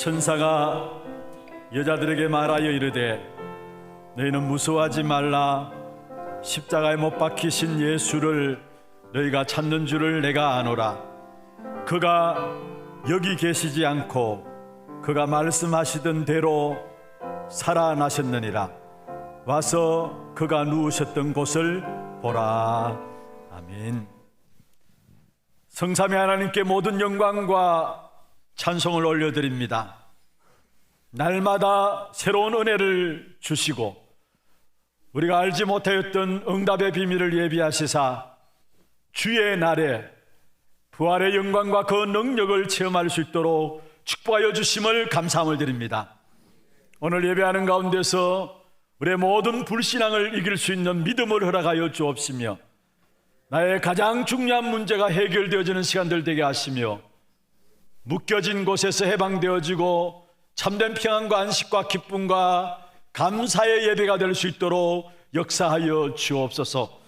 천사가 여자들에게 말하여 이르되 너희는 무서워하지 말라. 십자가에 못 박히신 예수를 너희가 찾는 줄을 내가 아노라. 그가 여기 계시지 않고 그가 말씀하시던 대로 살아나셨느니라. 와서 그가 누우셨던 곳을 보라. 아멘. 성삼위 하나님께 모든 영광과 찬송을 올려드립니다. 날마다 새로운 은혜를 주시고 우리가 알지 못하였던 응답의 비밀을 예비하시사 주의 날에 부활의 영광과 그 능력을 체험할 수 있도록 축복하여 주심을 감사함을 드립니다. 오늘 예배하는 가운데서 우리의 모든 불신앙을 이길 수 있는 믿음을 허락하여 주옵시며 나의 가장 중요한 문제가 해결되어지는 시간들 되게 하시며 묶여진 곳에서 해방되어지고 참된 평안과 안식과 기쁨과 감사의 예배가 될 수 있도록 역사하여 주옵소서.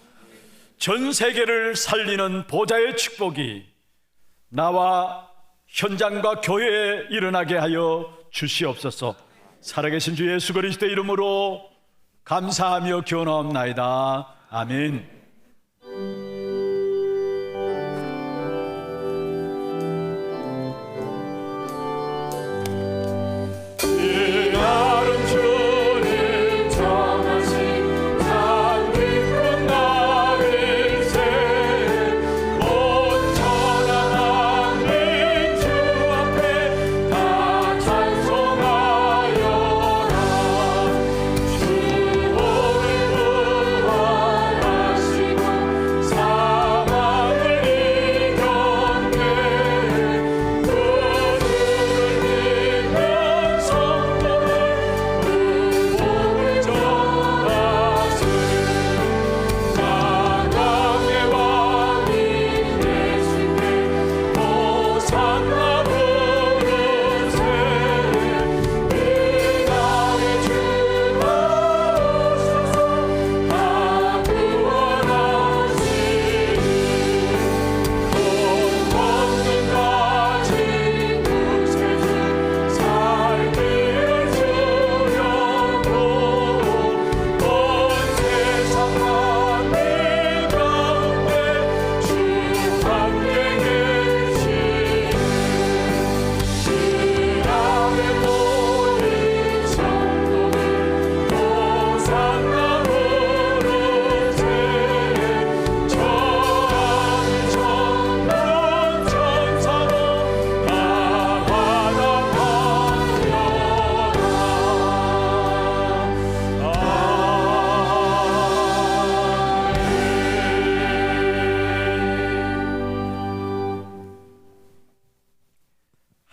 전 세계를 살리는 보좌의 축복이 나와 현장과 교회에 일어나게 하여 주시옵소서. 살아계신 주 예수 그리스도의 이름으로 감사하며 기원하옵나이다. 아멘.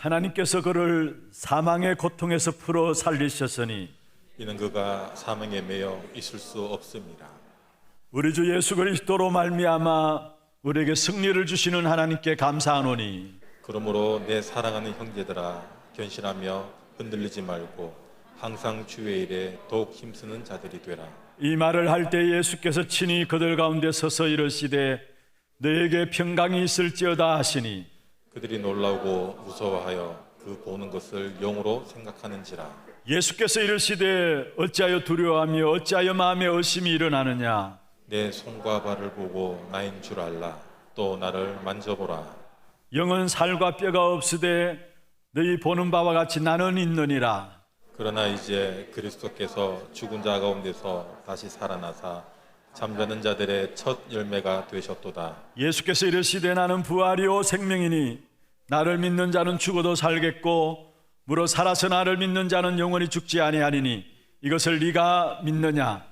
하나님께서 그를 사망의 고통에서 풀어 살리셨으니 이는 그가 사망에 매여 있을 수 없습니다. 우리 주 예수 그리스도로 말미암아 우리에게 승리를 주시는 하나님께 감사하노니 그러므로 내 사랑하는 형제들아 견실하며 흔들리지 말고 항상 주의 일에 더욱 힘쓰는 자들이 되라. 이 말을 할 때 예수께서 친히 그들 가운데 서서 이르시되 너에게 평강이 있을지어다 하시니 그들이 놀라고 무서워하여 그 보는 것을 영으로 생각하는지라. 예수께서 이르시되 어찌하여 두려워하며 어찌하여 마음에 의심이 일어나느냐. 내 손과 발을 보고 나인 줄 알라. 또 나를 만져보라. 영은 살과 뼈가 없으되 너희 보는 바와 같이 나는 있느니라. 그러나 이제 그리스도께서 죽은 자 가운데서 다시 살아나사 잠자는 자들의 첫 열매가 되셨도다. 예수께서 이르시되 나는 부활이요 생명이니 나를 믿는 자는 죽어도 살겠고 무릇 살아서 나를 믿는 자는 영원히 죽지 아니하리니 이것을 네가 믿느냐.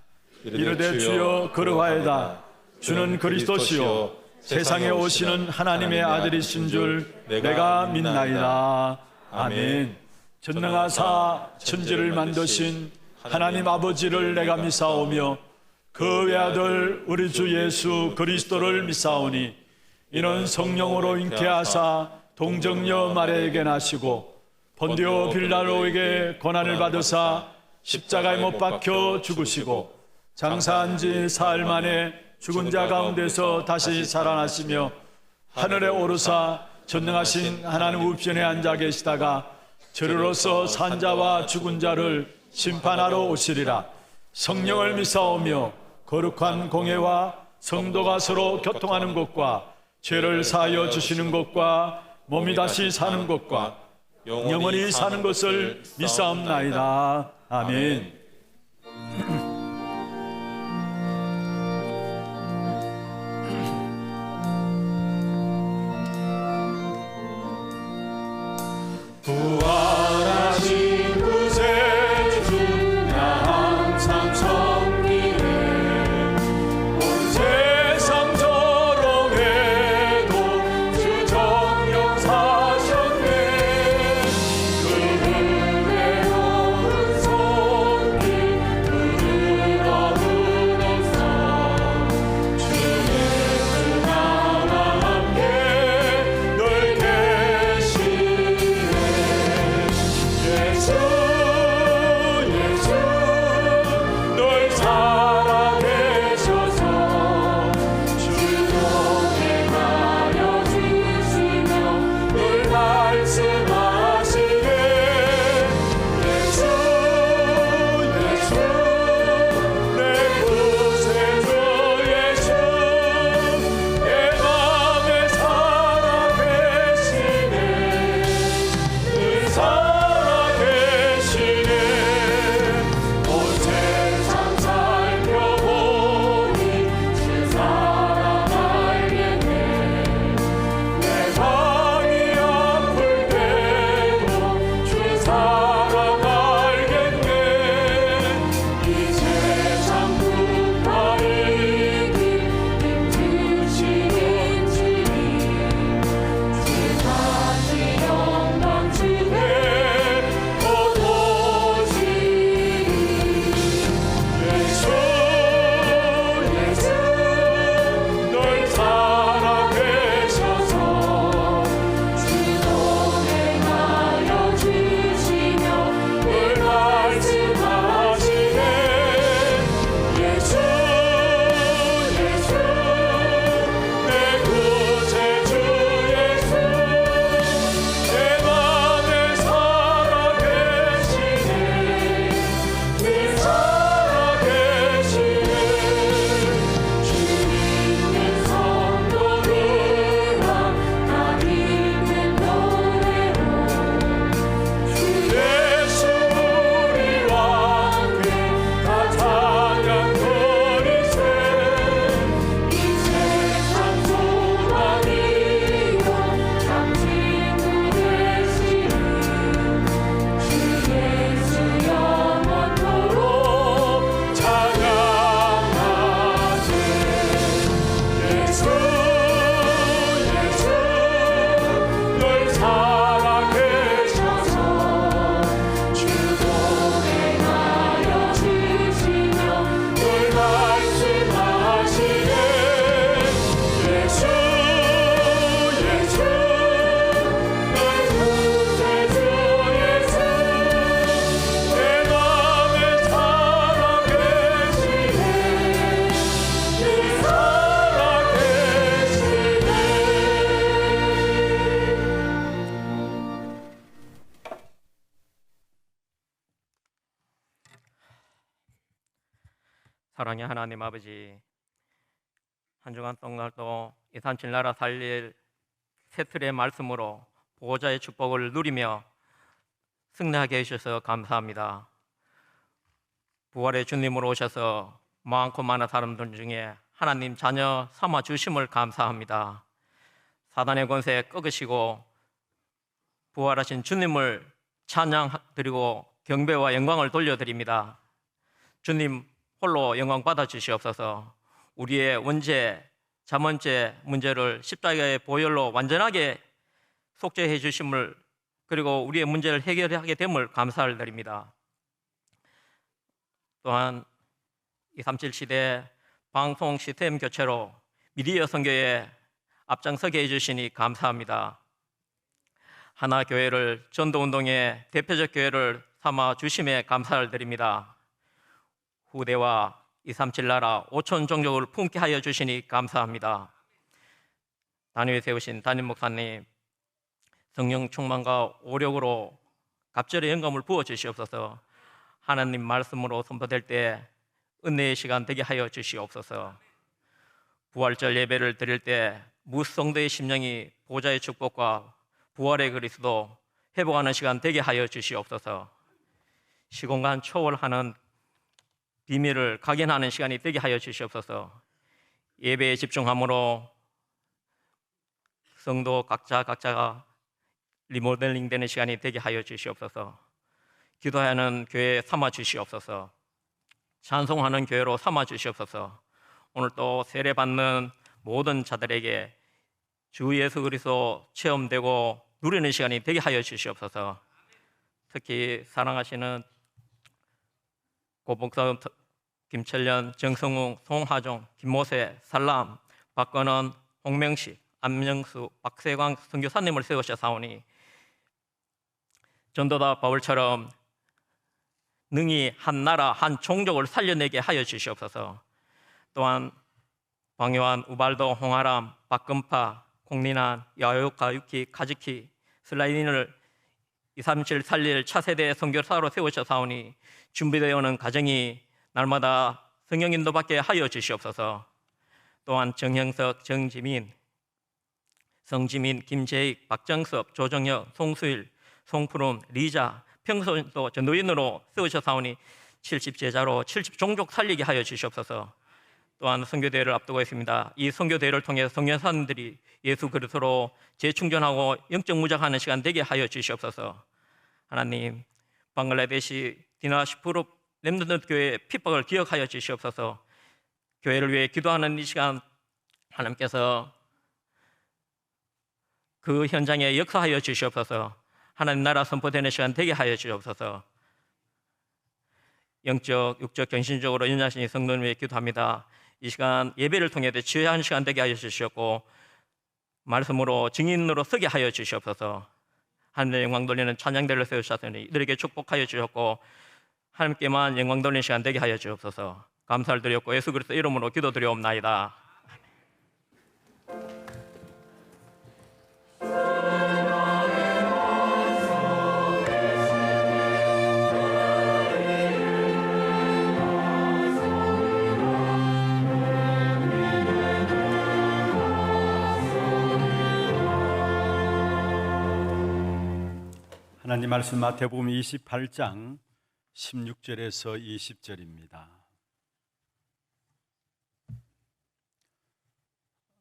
이르되 주여 그러하이다. 주는 그리스도시요 세상에 오시는 하나님의 아들이신 줄 내가 믿나이다. 아멘. 전능하사 천지를 만드신 하나님 아버지를 내가 믿사오며 그 외아들 우리 주 예수 그리스도를 믿사오니 이는 성령으로 잉태하사 동정녀 마리아에게 나시고 본디오 빌라도에게 고난을 받으사 십자가에 못 박혀 죽으시고 장사한 지 사흘 만에 죽은 자 가운데서 다시 살아나시며 하늘에 오르사 전능하신 하나님 우편에 앉아 계시다가 저리로서 산자와 죽은 자를 심판하러 오시리라. 성령을 믿사오며 거룩한 공회와 성도가 서로 교통하는 것과 죄를 사하여 주시는 것과 몸이 다시 사는 것과 영원히 사는 것을 믿사옵나이다. 아멘. 부활하신 구세주 나 항상 섬기네. 온 세상 조롱해도 주 정령 사셨네. 그 은혜로운 손길 부드러운 온성 주 예수 나와 함께 늘 계시네. 예수 예수 널 살아계셔서 주동에 가여 주시며 늘 말씀하시네. 예수 예수 내 구세주 예수 내 맘에 살아계시네. 늘 살아계시네. 온 세상 살펴보니 주 사랑 알겠네. 내 마음이 아플 때도 주 사랑 알겠네. 이 세상 불파이기 힘주시는 주님 주 다시 영광 주네 곧 오시리. 예수 예수 널 살아계셔서 주동에 가여 주시며 늘 말씀하시네. 예수 예수 내 구세주 예수 내 맘에 살아계시네. 늘 살아계시네. 주 있는 성도들아 다 있는 노래로 주 예수 우리와 함께 다 찬양 드리세. 이 세상 소망이요 참 친구 되시는 주 예수 영원토록 찬양하세. 예수 예수 널 살아계셔서 주동에 가여 주시며 늘 말씀하시네. 예수 예수 널 구세주 예수 내 맘에 살아계시네. 늘 살아계시네. 사랑의 하나님 아버지, 한 주간 동안도 237 나라 살릴 새틀의 말씀으로 보호자의 축복을 누리며 승리하게 해주셔서 감사합니다. 부활의 주님으로 오셔서 많고 많은 사람들 중에 하나님 자녀 삼아 주심을 감사합니다. 사단의 권세 꺾으시고 부활하신 주님을 찬양드리고 경배와 영광을 돌려드립니다. 주님 홀로 영광 받아 주시옵소서. 우리의 원죄, 자문죄 문제를 십자가의 보혈로 완전하게 속죄해 주심을, 그리고 우리의 문제를 해결하게 됨을 감사를 드립니다. 또한 237 시대 방송 시스템 교체로 미디어 선교에 앞장서게 해주시니 감사합니다. 하나교회를 전도운동의 대표적 교회를 삼아 주심에 감사를 드립니다. 후대와 237 나라 5천 종족을 품게 하여 주시니 감사합니다. 단위에 세우신 담임 목사님, 성령 충만과 오력으로 갑절의 영감을 부어 주시옵소서. 하나님 말씀으로 선포될 때 은혜의 시간 되게 하여 주시옵소서. 부활절 예배를 드릴 때 무성도의 심령이 보좌의 축복과 부활의 그리스도 회복하는 시간 되게 하여 주시옵소서. 시공간 초월하는 비밀을 각인하는 시간이 되게 하여 주시옵소서. 예배에 집중함으로 성도 각자가 리모델링 되는 시간이 되게 하여 주시옵소서. 기도하는 교회 삼아 주시옵소서. 찬송하는 교회로 삼아 주시옵소서. 오늘 또 세례 받는 모든 자들에게 주 예수 그리스도 체험되고 누리는 시간이 되게 하여 주시옵소서. 특히 사랑하시는 고복성, 김철련, 정성웅, 송하종, 김모세, 살람, 박건원, 홍명식, 안명수, 박세광 선교사님을 세우셔사오니 전도다 바울처럼 능히 한 나라 한 종족을 살려내게 하여 주시옵소서. 또한 방요한, 우발도, 홍아람, 박금파, 공린한, 야요카, 유키, 카즈키, 슬라이딘을 237 살릴 차세대 선교사로 세우셔사오니 준비되어 오는 가정이 날마다 성령 인도받게 하여 주시옵소서. 또한 정형석, 정지민, 성지민, 김재익, 박정섭, 조정혁, 송수일, 송푸름, 리자, 평소도 전도인으로 세우셔사오니 70제자로 70종족 살리게 하여 주시옵소서. 또한 선교대회를 앞두고 있습니다. 이 선교대회를 통해 선교사님들이 예수 그리스도로 재충전하고 영적 무장하는 시간 되게 하여 주시옵소서. 하나님, 방글라데시 디나시푸르 렘넌트 교회의 핍박을 기억하여 주시옵소서. 교회를 위해 기도하는 이 시간 하나님께서 그 현장에 역사하여 주시옵소서. 하나님 나라 선포되는 시간 되게 하여 주옵소서. 영적, 육적, 경신적으로 연약하신 성도를 위해 기도합니다. 이 시간 예배를 통해 지혜한 시간 되게 하여 주시옵고 말씀으로 증인으로 서게 하여 주시옵소서. 하나님의 영광 돌리는 찬양대를 세우셨으니 이들에게 축복하여 주셨고 하나님께만 영광 돌리는 시간 되게 하여 주옵소서. 감사를 드렸고 예수 그리스도 이름으로 기도드리옵나이다. 하나님 말씀 마태복음 28장 16절에서 20절입니다.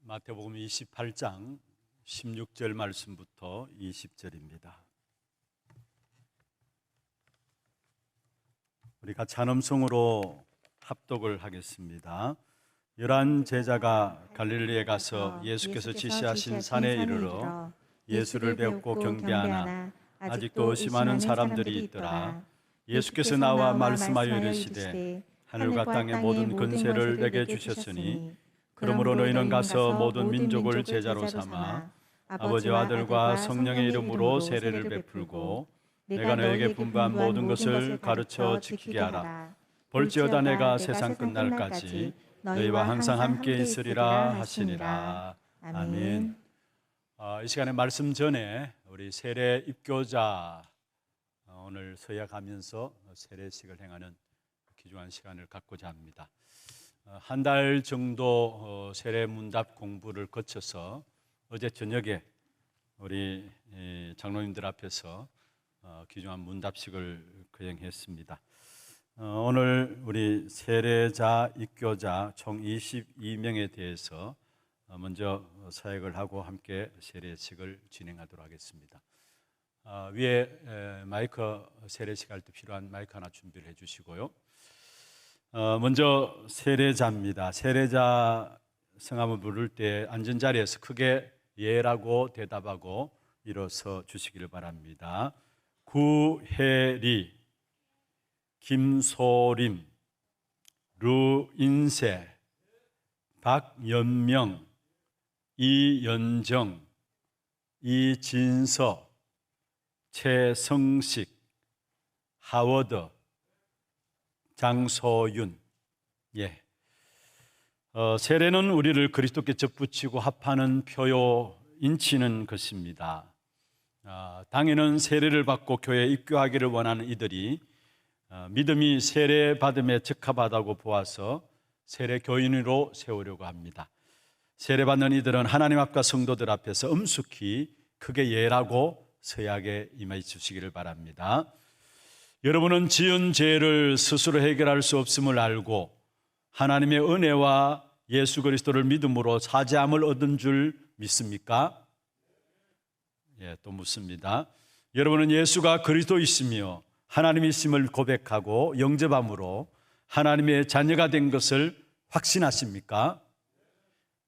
마태복음 28장 16절 말씀부터 20절입니다. 우리 같이 한 음성으로 합독을 하겠습니다. 11 제자가 갈릴리에 가서 예수께서 지시하신 산에 이르러 예수를 배웠고 경배하나 아직도 의심하는 사람들이 있더라. 예수께서 나와 말씀하여 이르시되 하늘과 땅의 모든 권세를 내게 주셨으니 그러므로 너희는 가서 모든 민족을 제자로 삼아 아버지와 아들과 성령의 이름으로 세례를 베풀고 내가 너에게 분부한 모든 것을 가르쳐 지키게 하라. 볼지어다 내가 세상 끝날까지 너희와 항상 함께 있으리라 하시니라. 아멘. 이 시간에 말씀 전에 우리 세례 입교자 오늘 서약하면서 세례식을 행하는 귀중한 시간을 갖고자 합니다. 한 달 정도 세례 문답 공부를 거쳐서 어제 저녁에 우리 장로님들 앞에서 귀중한 문답식을 거행했습니다. 오늘 우리 세례자, 입교자 총 22명에 대해서 먼저 사역을 하고 함께 세례식을 진행하도록 하겠습니다. 위에 마이크 세례식 할 때 필요한 마이크 하나 준비를 해주시고요. 먼저 세례자입니다. 세례자 성함을 부를 때 앉은 자리에서 크게 예라고 대답하고 일어서 주시기를 바랍니다. 구혜리, 김소림, 류인세, 박연명, 이연정, 이진서, 최성식, 하워드, 장소윤. 세례는 우리를 그리스도께 접붙이고 합하는 표요, 인치는 것입니다. 당에는 세례를 받고 교회에 입교하기를 원하는 이들이 믿음이 세례 받음에 적합하다고 보아서 세례 교인으로 세우려고 합니다. 세례 받는 이들은 하나님 앞과 성도들 앞에서 엄숙히 크게 예라고 서약에 임해 주시기를 바랍니다. 여러분은 지은 죄를 스스로 해결할 수 없음을 알고 하나님의 은혜와 예수 그리스도를 믿음으로 사죄함을 얻은 줄 믿습니까? 또 묻습니다. 여러분은 예수가 그리스도이시며 하나님이심을 고백하고 영접함으로 하나님의 자녀가 된 것을 확신하십니까?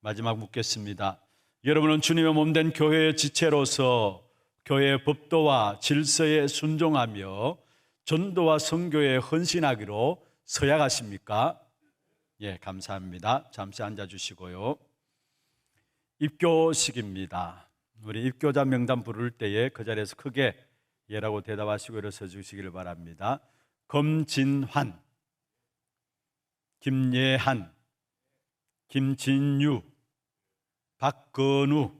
마지막 묻겠습니다. 여러분은 주님의 몸된 교회의 지체로서 교회의 법도와 질서에 순종하며 전도와 선교에 헌신하기로 서약하십니까? 감사합니다. 잠시 앉아주시고요. 입교식입니다. 우리 입교자 명단 부를 때에 그 자리에서 크게 예라고 대답하시고 일어서 주시기를 바랍니다. 검진환, 김예한, 김진유, 박건우,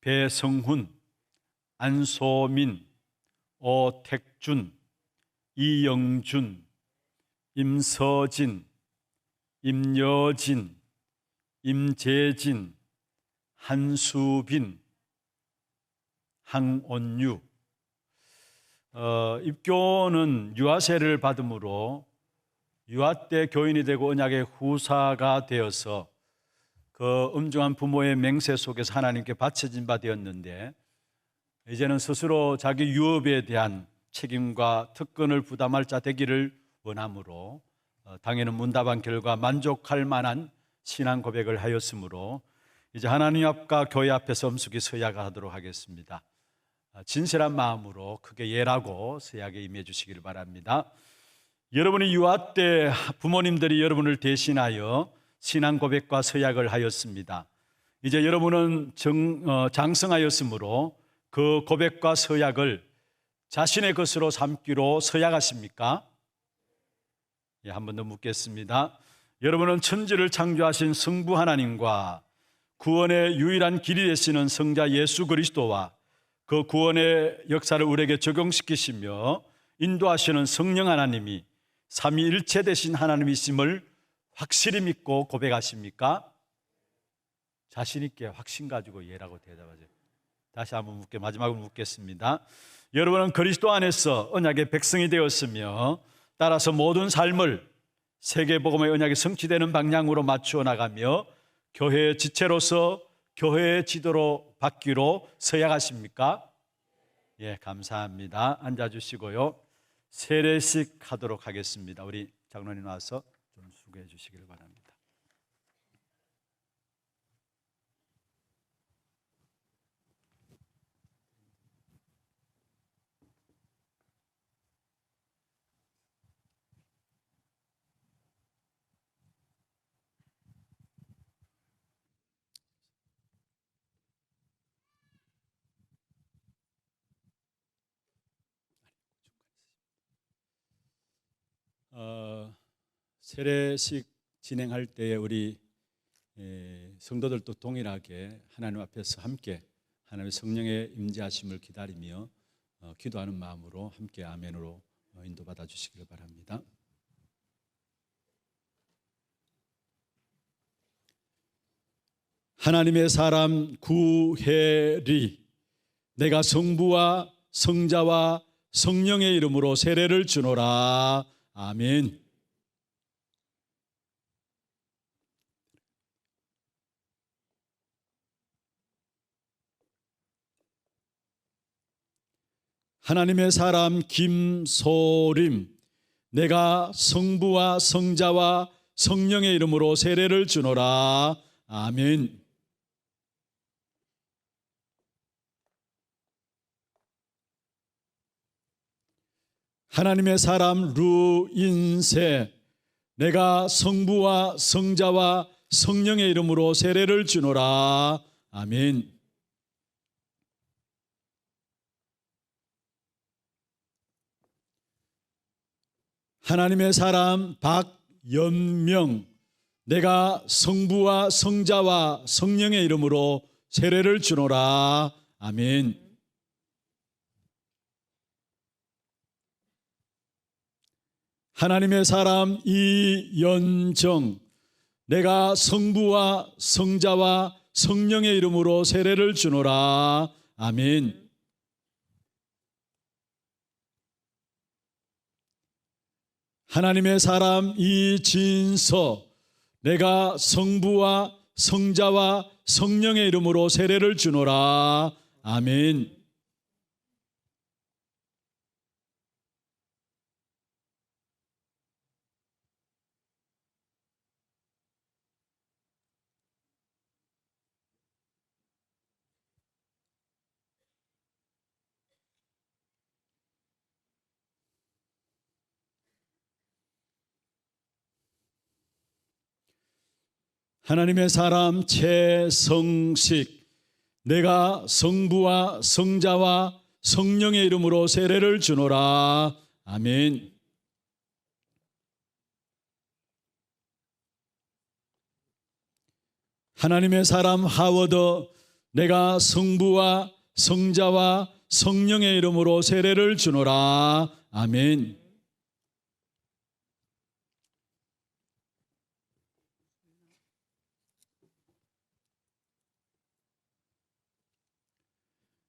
배성훈, 안소민, 오택준, 이영준, 임서진, 임여진, 임재진, 한수빈, 항온유. 입교는 유아세례를 받음으로 유아 때 교인이 되고 언약의 후사가 되어서 그 엄중한 부모의 맹세 속에서 하나님께 바쳐진 바 되었는데, 이제는 스스로 자기 유업에 대한 책임과 특권을 부담할 자 되기를 원하므로 당에는 문답한 결과 만족할 만한 신앙 고백을 하였으므로 이제 하나님 앞과 교회 앞에서 엄숙히 서약하도록 하겠습니다. 진실한 마음으로 크게 예라고 서약에 임해 주시기를 바랍니다. 여러분이 유아 때 부모님들이 여러분을 대신하여 신앙 고백과 서약을 하였습니다. 이제 여러분은 장성하였으므로 그 고백과 서약을 자신의 것으로 삼기로 서약하십니까? 한 번 더 묻겠습니다. 여러분은 천지를 창조하신 성부 하나님과 구원의 유일한 길이 되시는 성자 예수 그리스도와 그 구원의 역사를 우리에게 적용시키시며 인도하시는 성령 하나님이 삼위일체 되신 하나님이심을 확실히 믿고 고백하십니까? 자신 있게 확신 가지고 예라고 대답하죠. 다시 한번 마지막으로 묻겠습니다. 여러분은 그리스도 안에서 언약의 백성이 되었으며 따라서 모든 삶을 세계복음의 언약이 성취되는 방향으로 맞추어 나가며 교회의 지체로서 교회의 지도로 받기로 서약하십니까? 감사합니다. 앉아주시고요. 세례식 하도록 하겠습니다. 우리 장로님 와서 좀 수고해 주시기를 바랍니다. 세례식 진행할 때에 우리 성도들도 동일하게 하나님 앞에서 함께 하나님의 성령의 임재하심을 기다리며 기도하는 마음으로 함께 아멘으로 인도받아 주시기를 바랍니다. 하나님의 사람 구혜리, 내가 성부와 성자와 성령의 이름으로 세례를 주노라. 아멘. 하나님의 사람 김소림, 내가 성부와 성자와 성령의 이름으로 세례를 주노라. 아멘. 하나님의 사람 루인세, 내가 성부와 성자와 성령의 이름으로 세례를 주노라. 아멘. 하나님의 사람 박연명, 내가 성부와 성자와 성령의 이름으로 세례를 주노라. 아멘. 하나님의 사람 이연정, 내가 성부와 성자와 성령의 이름으로 세례를 주노라. 아멘. 하나님의 사람 이진서, 내가 성부와 성자와 성령의 이름으로 세례를 주노라. 아멘. 하나님의 사람 최성식, 내가 성부와 성자와 성령의 이름으로 세례를 주노라. 아멘. 하나님의 사람 하워드, 내가 성부와 성자와 성령의 이름으로 세례를 주노라. 아멘.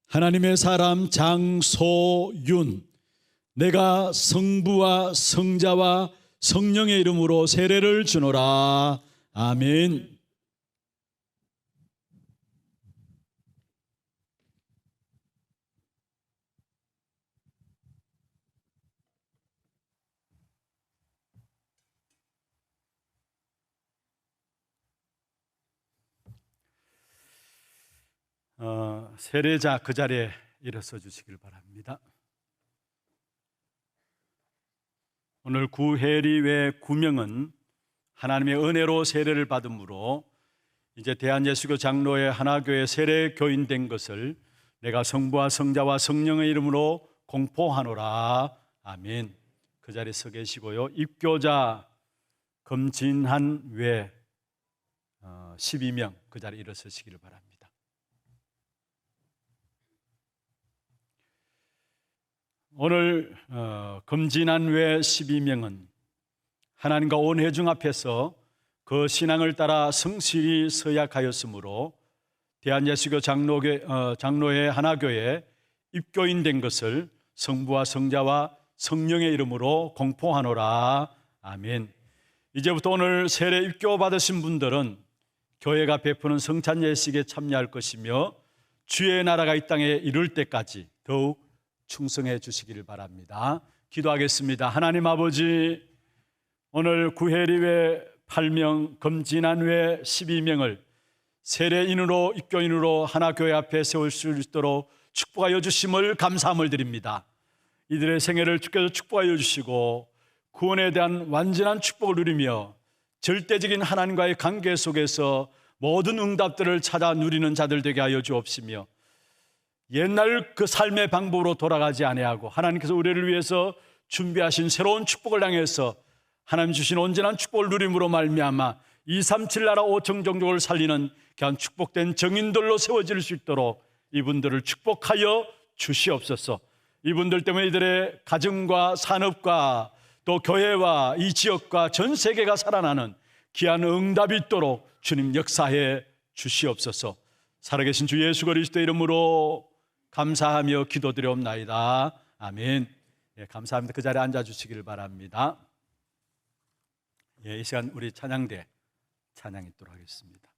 하나님의 사람 장소윤, 내가 성부와 성자와 성령의 이름으로 세례를 주노라. 아멘. 세례자 그 자리에 일어서 주시길 바랍니다. 오늘 구혜리회 구명은 하나님의 은혜로 세례를 받음으로 이제 대한예수교 장로회 하나교회 세례 교인된 것을 내가 성부와 성자와 성령의 이름으로 공포하노라. 아멘. 그 자리에 서 계시고요. 입교자 금진한 외 12명 그 자리에 일어서시기를 바랍니다. 오늘 금진한 외 12명은 하나님과 온 회중 앞에서 그 신앙을 따라 성실히 서약하였으므로 대한예수교 장로회 하나교회 입교인 된 것을 성부와 성자와 성령의 이름으로 공포하노라. 아멘. 이제부터 오늘 세례 입교 받으신 분들은 교회가 베푸는 성찬 예식에 참여할 것이며 주의 나라가 이 땅에 이룰 때까지 더욱 충성해 주시기를 바랍니다. 기도하겠습니다. 하나님 아버지, 오늘 구혜리회 8명, 금진한회 12명을 세례인으로 입교인으로 하나교회 앞에 세울 수 있도록 축복하여 주심을 감사함을 드립니다. 이들의 생애를 주께서 축복하여 주시고 구원에 대한 완전한 축복을 누리며 절대적인 하나님과의 관계 속에서 모든 응답들을 찾아 누리는 자들 되게 하여 주옵시며 옛날 그 삶의 방법으로 돌아가지 아니하고 하나님께서 우리를 위해서 준비하신 새로운 축복을 향해서 하나님 주신 온전한 축복을 누림으로 말미암아 237 나라 5천 종족을 살리는 귀한 축복된 정인들로 세워질 수 있도록 이분들을 축복하여 주시옵소서. 이분들 때문에 이들의 가정과 산업과 또 교회와 이 지역과 전 세계가 살아나는 귀한 응답이 있도록 주님 역사해 주시옵소서. 살아계신 주 예수 그리스도의 이름으로 감사하며 기도드려옵나이다. 아멘. 예, 감사합니다. 그 자리에 앉아주시길 바랍니다. 예, 이 시간 우리 찬양대 찬양 있도록 하겠습니다.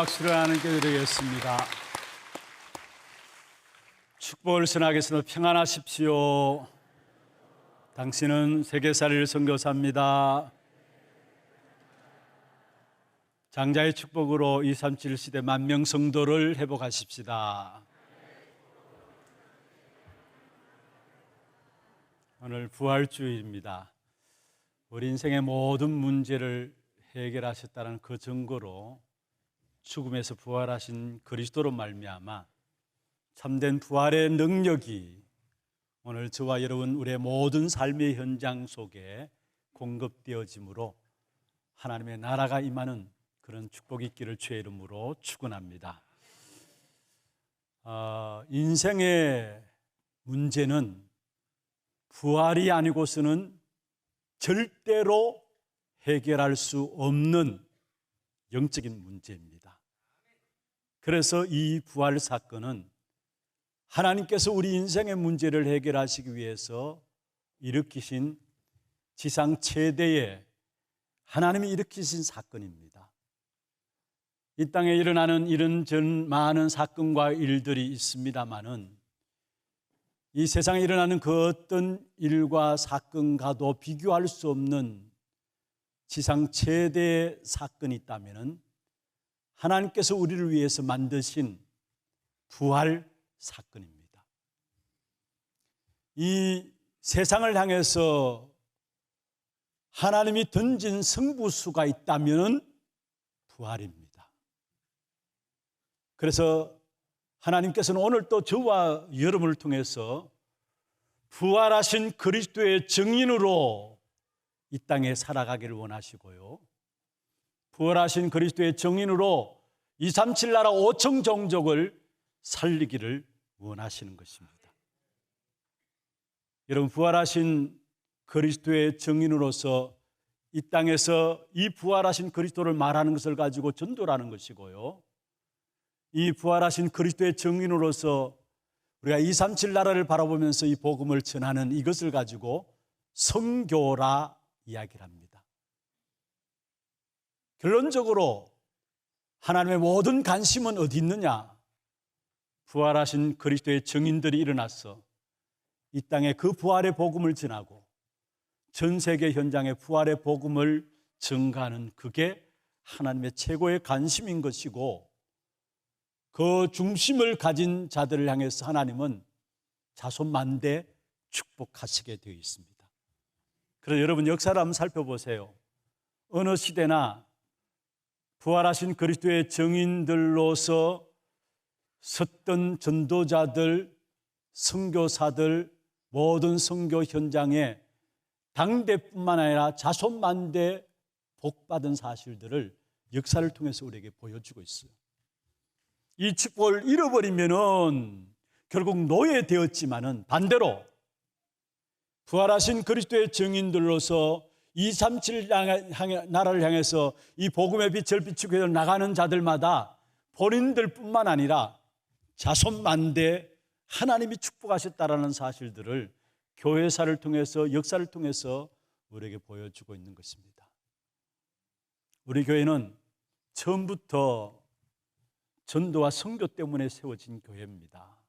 박수를 하나님께 드리겠습니다. 축복을 전하겠습니다. 평안하십시오. 당신은 세계살이를 선교사입니다. 장자의 축복으로 237 시대 만명 성도를 회복하십시다. 오늘 부활주일입니다. 우리 인생의 모든 문제를 해결하셨다는 그 증거로 죽음에서 부활하신 그리스도로 말미암아 참된 부활의 능력이 오늘 저와 여러분 우리의 모든 삶의 현장 속에 공급되어지므로 하나님의 나라가 임하는 그런 축복이 있기를 주의 이름으로 축원합니다. 인생의 문제는 부활이 아니고서는 절대로 해결할 수 없는 영적인 문제입니다. 그래서 이 부활 사건은 하나님께서 우리 인생의 문제를 해결하시기 위해서 일으키신 지상 최대의 하나님이 일으키신 사건입니다. 이 땅에 일어나는 이런저런 많은 사건과 일들이 있습니다마는 이 세상에 일어나는 그 어떤 일과 사건과도 비교할 수 없는 지상 최대의 사건이 있다면 하나님께서 우리를 위해서 만드신 부활 사건입니다. 이 세상을 향해서 하나님이 던진 승부수가 있다면 부활입니다. 그래서 하나님께서는 오늘 또 저와 여러분을 통해서 부활하신 그리스도의 증인으로 이 땅에 살아가기를 원하시고요. 부활하신 그리스도의 증인으로 237 나라 5천 종족을 살리기를 원하시는 것입니다. 여러분, 부활하신 그리스도의 증인으로서 이 땅에서 이 부활하신 그리스도를 말하는 것을 가지고 전도라는 것이고요. 이 부활하신 그리스도의 증인으로서 우리가 237 나라를 바라보면서 이 복음을 전하는 이것을 가지고 선교라 이야기를 합니다. 결론적으로 하나님의 모든 관심은 어디 있느냐? 부활하신 그리스도의 증인들이 일어나서 이 땅에 그 부활의 복음을 전하고 전 세계 현장에 부활의 복음을 증가하는 그게 하나님의 최고의 관심인 것이고 그 중심을 가진 자들을 향해서 하나님은 자손만대 축복하시게 되어 있습니다. 그래서 여러분 역사를 한번 살펴보세요. 어느 시대나 부활하신 그리스도의 증인들로서 섰던 전도자들, 선교사들, 모든 선교 현장에 당대뿐만 아니라 자손만대 복받은 사실들을 역사를 통해서 우리에게 보여주고 있어요. 이 축복을 잃어버리면은 결국 노예되었지만은 반대로 부활하신 그리스도의 증인들로서 237 나라를 향해서 이 복음의 빛을 비추고 나가는 자들마다 본인들뿐만 아니라 자손만대 하나님이 축복하셨다라는 사실들을 교회사를 통해서 역사를 통해서 우리에게 보여주고 있는 것입니다. 우리 교회는 처음부터 전도와 선교 때문에 세워진 교회입니다.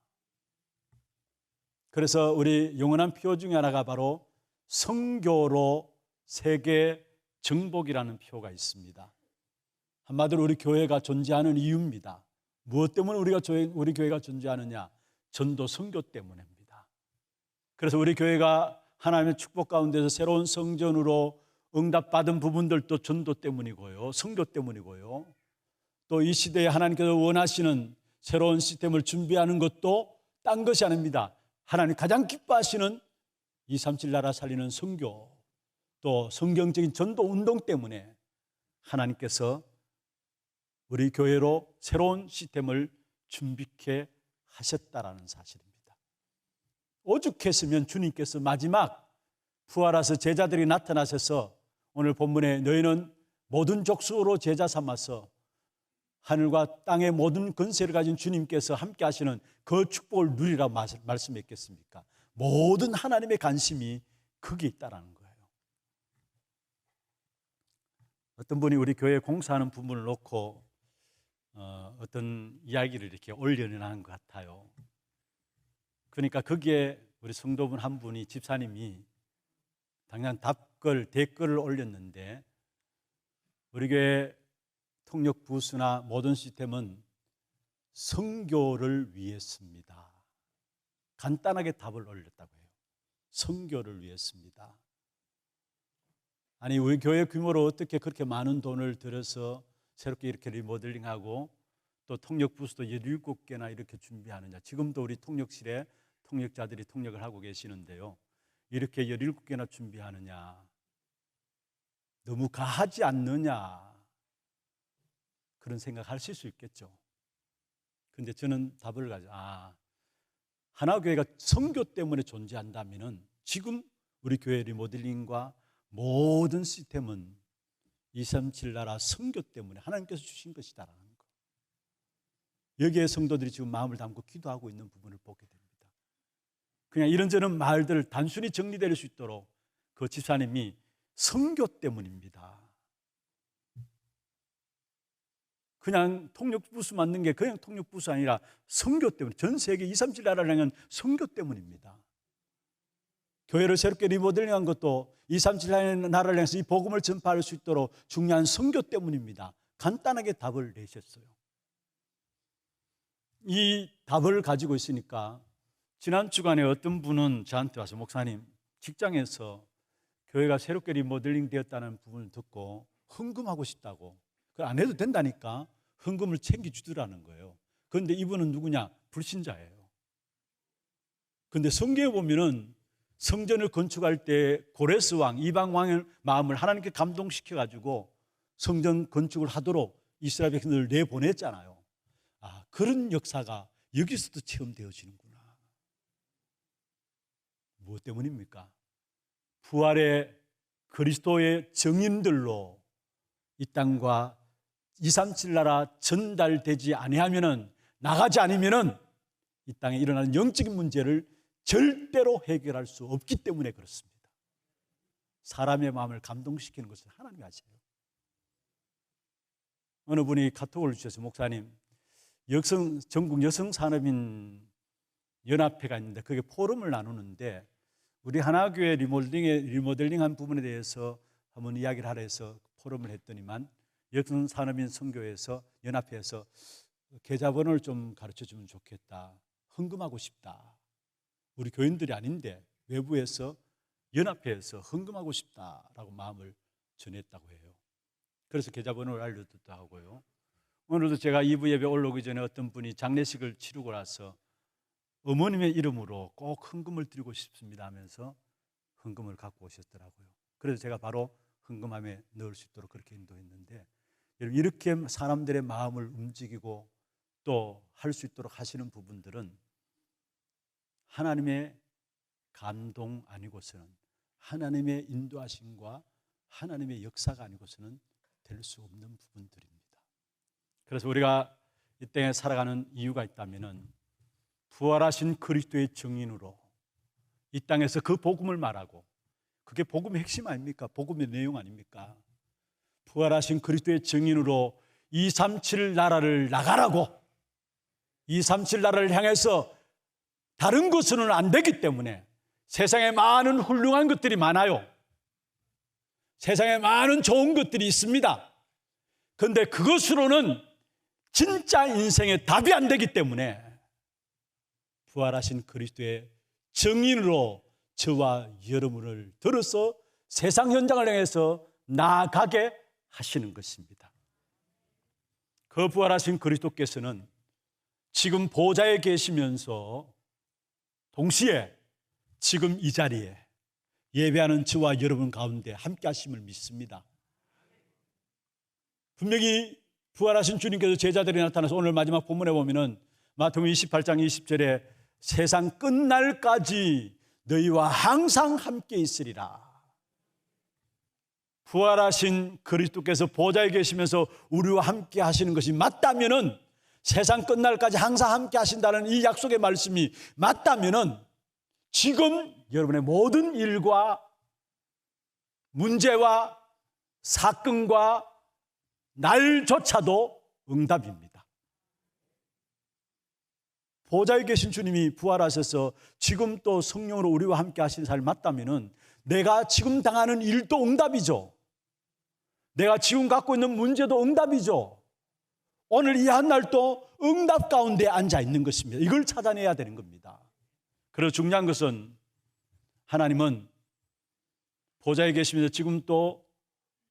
그래서 우리 영원한 표 중에 하나가 바로 선교로 세계 정복이라는 표가 있습니다. 한마디로 우리 교회가 존재하는 이유입니다. 무엇 때문에 우리 교회가 존재하느냐? 전도 선교 때문입니다. 그래서 우리 교회가 하나님의 축복 가운데서 새로운 성전으로 응답받은 부분들도 전도 때문이고요, 선교 때문이고요. 또 이 시대에 하나님께서 원하시는 새로운 시스템을 준비하는 것도 딴 것이 아닙니다. 하나님 가장 기뻐하시는 237 나라 살리는 선교, 또 성경적인 전도 운동 때문에 하나님께서 우리 교회로 새로운 시스템을 준비케 하셨다라는 사실입니다. 오죽했으면 주님께서 마지막 부활하셔서 제자들이 나타나셔서 오늘 본문에 너희는 모든 족속으로 제자 삼아서 하늘과 땅의 모든 권세를 가진 주님께서 함께 하시는 그 축복을 누리라고 말씀했겠습니까? 모든 하나님의 관심이 거기에 있다는 거예요. 어떤 분이 우리 교회 공사하는 부분을 놓고 어떤 이야기를 이렇게 올려내는 것 같아요. 그러니까 거기에 우리 성도분 한 분이, 집사님이 당연 댓글을 올렸는데, 우리 교회 통역 부수나 모든 시스템은 선교를 위했습니다. 간단하게 답을 올렸다고 해요. 선교를 위했습니다. 아니, 우리 교회 규모로 어떻게 그렇게 많은 돈을 들여서 새롭게 이렇게 리모델링하고 또 통역 부수도 17개나 이렇게 준비하느냐. 지금도 우리 통역실에 통역자들이 통역을 하고 계시는데요, 이렇게 17개나 준비하느냐, 너무 가하지 않느냐, 그런 생각하실 수 있겠죠. 그런데 저는 답을 가지고, 하나교회가 선교 때문에 존재한다면 지금 우리 교회 리모델링과 모든 시스템은 237 나라 선교 때문에 하나님께서 주신 것이다라는 거. 여기에 성도들이 지금 마음을 담고 기도하고 있는 부분을 보게 됩니다. 그냥 이런저런 말들 단순히 정리될 수 있도록 그 집사님이 선교 때문입니다. 그냥 통역부수 만든 게 그냥 통역부수 아니라 선교 때문에, 전 세계 237 나라를 향한 선교 때문입니다. 교회를 새롭게 리모델링한 것도 237 나라를 향해서 이 복음을 전파할 수 있도록 중요한 선교 때문입니다. 간단하게 답을 내셨어요. 이 답을 가지고 있으니까 지난 주간에 어떤 분은 저한테 와서, 목사님, 직장에서 교회가 새롭게 리모델링 되었다는 부분을 듣고 헌금하고 싶다고, 그걸 안 해도 된다니까 헌금을 챙겨주더라는 거예요. 그런데 이분은 누구냐? 불신자예요. 그런데 성경에 보면은 성전을 건축할 때 고레스 왕, 이방 왕의 마음을 하나님께 감동시켜가지고 성전 건축을 하도록 이스라엘 백성들을 내보냈잖아요. 그런 역사가 여기서도 체험되어지는구나. 무엇 때문입니까? 부활의 그리스도의 증인들로 이 땅과 237 나라 전달되지 아니하면은, 나가지 않으면은 이 땅에 일어나는 영적인 문제를 절대로 해결할 수 없기 때문에 그렇습니다. 사람의 마음을 감동시키는 것을 하나님이 하세요. 어느 분이 카톡을 주셔서, 목사님, 전국 여성산업인 연합회가 있는데 거기에 포럼을 나누는데 우리 하나교회 리모델링한 부분에 대해서 한번 이야기를 하라 해서 포럼을 했더니만, 여성산업인 선교회에서, 연합회에서 계좌번호를 좀 가르쳐주면 좋겠다, 헌금하고 싶다, 우리 교인들이 아닌데 외부에서, 연합회에서 헌금하고 싶다라고 마음을 전했다고 해요. 그래서 계좌번호를 알려줬다 하고요. 오늘도 제가 2부 예배 올라오기 전에 어떤 분이 장례식을 치르고 나서 어머님의 이름으로 꼭 헌금을 드리고 싶습니다 하면서 헌금을 갖고 오셨더라고요. 그래서 제가 바로 헌금함에 넣을 수 있도록 그렇게 인도했는데, 여러분, 이렇게 사람들의 마음을 움직이고 또 할 수 있도록 하시는 부분들은 하나님의 감동 아니고서는, 하나님의 인도하심과 하나님의 역사가 아니고서는 될 수 없는 부분들입니다. 그래서 우리가 이 땅에 살아가는 이유가 있다면은, 부활하신 그리스도의 증인으로 이 땅에서 그 복음을 말하고, 그게 복음의 핵심 아닙니까? 복음의 내용 아닙니까? 부활하신 그리스도의 증인으로 237 나라를 나가라고, 237 나라를 향해서 다른 것으로는 안 되기 때문에, 세상에 많은 훌륭한 것들이 많아요. 세상에 많은 좋은 것들이 있습니다. 그런데 그것으로는 진짜 인생의 답이 안 되기 때문에 부활하신 그리스도의 증인으로 저와 여러분을 들어서 세상 현장을 향해서 나아가게 하시는 것입니다. 그 부활하신 그리스도께서는 지금 보좌에 계시면서 동시에 지금 이 자리에 예배하는 저와 여러분 가운데 함께 하심을 믿습니다. 분명히 부활하신 주님께서 제자들이 나타나서 오늘 마지막 본문에 보면은 마태복음 28장 20절에 세상 끝날까지 너희와 항상 함께 있으리라. 부활하신 그리스도께서 보좌에 계시면서 우리와 함께 하시는 것이 맞다면은, 세상 끝날까지 항상 함께 하신다는 이 약속의 말씀이 맞다면은, 지금 여러분의 모든 일과 문제와 사건과 날조차도 응답입니다. 보좌에 계신 주님이 부활하셔서 지금 또 성령으로 우리와 함께 하시는 삶이 맞다면은 내가 지금 당하는 일도 응답이죠. 내가 지금 갖고 있는 문제도 응답이죠. 오늘 이 한 날도 응답 가운데 앉아 있는 것입니다. 이걸 찾아내야 되는 겁니다. 그리고 중요한 것은 하나님은 보좌에 계시면서 지금 또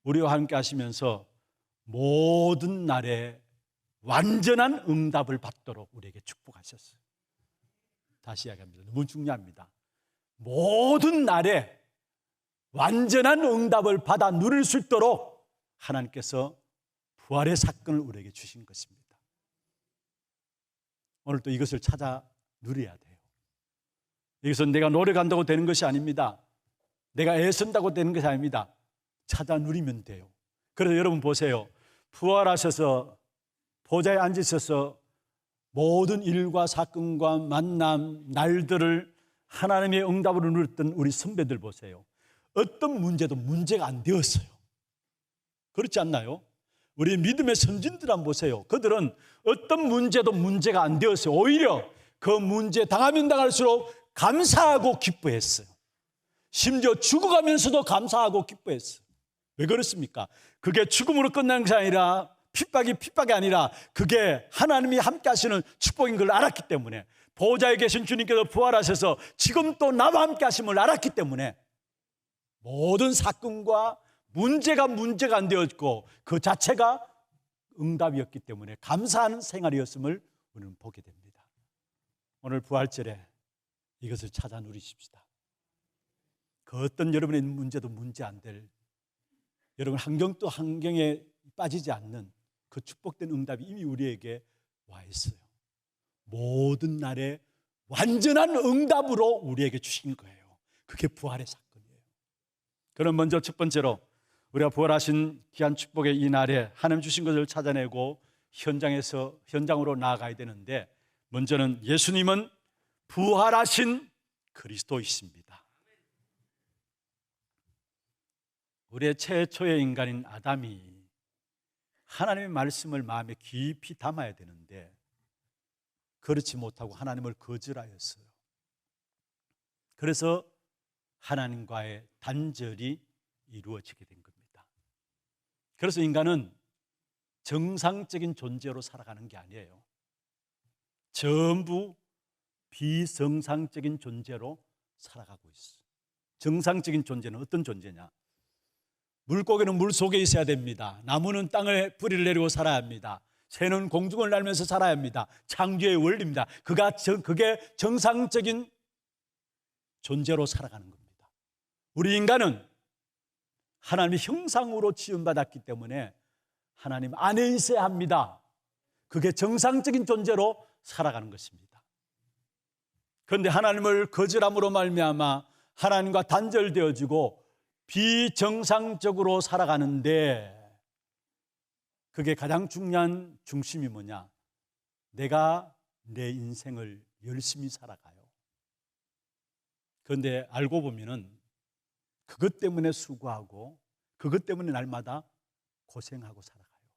우리와 함께 하시면서 모든 날에 완전한 응답을 받도록 우리에게 축복하셨어요. 다시 이야기합니다. 너무 중요합니다. 모든 날에 완전한 응답을 받아 누릴 수 있도록 하나님께서 부활의 사건을 우리에게 주신 것입니다. 오늘 또 이것을 찾아 누려야 돼요. 이것은 내가 노력한다고 되는 것이 아닙니다. 내가 애쓴다고 되는 것이 아닙니다. 찾아 누리면 돼요. 그래서 여러분 보세요. 부활하셔서 보좌에 앉으셔서 모든 일과 사건과 만남, 날들을 하나님의 응답으로 누렸던 우리 선배들 보세요. 어떤 문제도 문제가 안 되었어요. 그렇지 않나요? 우리 믿음의 선진들 한번 보세요. 그들은 어떤 문제도 문제가 안 되었어요. 오히려 그 문제 당하면 당할수록 감사하고 기뻐했어요. 심지어 죽어가면서도 감사하고 기뻐했어요. 왜 그렇습니까? 그게 죽음으로 끝나는 것이 아니라 핍박이 아니라 그게 하나님이 함께 하시는 축복인 걸 알았기 때문에, 보좌에 계신 주님께서 부활하셔서 지금 또 나와 함께 하심을 알았기 때문에 모든 사건과 문제가 안 되었고 그 자체가 응답이었기 때문에 감사하는 생활이었음을 우리는 보게 됩니다. 오늘 부활절에 이것을 찾아 누리십시다. 그 어떤 여러분의 문제도 문제 안 될, 여러분 환경도 환경에 빠지지 않는 그 축복된 응답이 이미 우리에게 와 있어요. 모든 날에 완전한 응답으로 우리에게 주신 거예요. 그게 부활의 사건이에요. 그럼 먼저 첫 번째로 우리가 부활하신 귀한 축복의 이 날에 하나님 주신 것을 찾아내고 현장으로 나아가야 되는데, 먼저는 예수님은 부활하신 그리스도이십니다. 우리의 최초의 인간인 아담이 하나님의 말씀을 마음에 깊이 담아야 되는데 그렇지 못하고 하나님을 거절하였어요. 그래서 하나님과의 단절이 이루어지게 된 겁니다. 그래서 인간은 정상적인 존재로 살아가는 게 아니에요. 전부 비정상적인 존재로 살아가고 있어요. 정상적인 존재는 어떤 존재냐? 물고기는 물 속에 있어야 됩니다. 나무는 땅에 뿌리를 내리고 살아야 합니다. 새는 공중을 날면서 살아야 합니다. 창조의 원리입니다. 그게 정상적인 존재로 살아가는 겁니다. 우리 인간은 하나님의 형상으로 지음받았기 때문에 하나님 안에 있어야 합니다. 그게 정상적인 존재로 살아가는 것입니다. 그런데 하나님을 거절함으로 말미암아 하나님과 단절되어지고 비정상적으로 살아가는데, 그게 가장 중요한 중심이 뭐냐? 내가 내 인생을 열심히 살아가요. 그런데 알고 보면은 그것 때문에 수고하고 그것 때문에 날마다 고생하고 살아가요.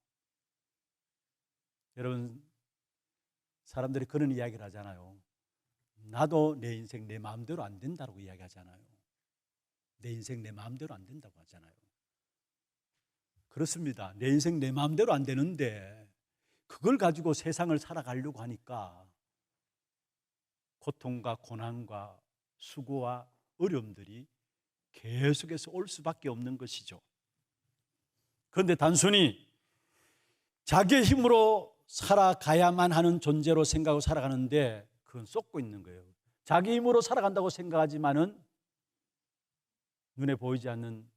여러분, 사람들이 그런 이야기를 하잖아요. 나도 내 인생 내 마음대로 안 된다고 이야기하잖아요. 내 인생 내 마음대로 안 된다고 하잖아요. 그렇습니다. 내 인생 내 마음대로 안 되는데 그걸 가지고 세상을 살아가려고 하니까 고통과 고난과 수고와 어려움들이 계속해서 올 수밖에 없는 것이죠. 그런데 단순히 자기의 힘으로 살아가야만 하는 존재로 생각하고 살아가는데 그건 쏟고 있는 거예요. 자기 힘으로 살아간다고 생각하지만은 눈에 보이지 않는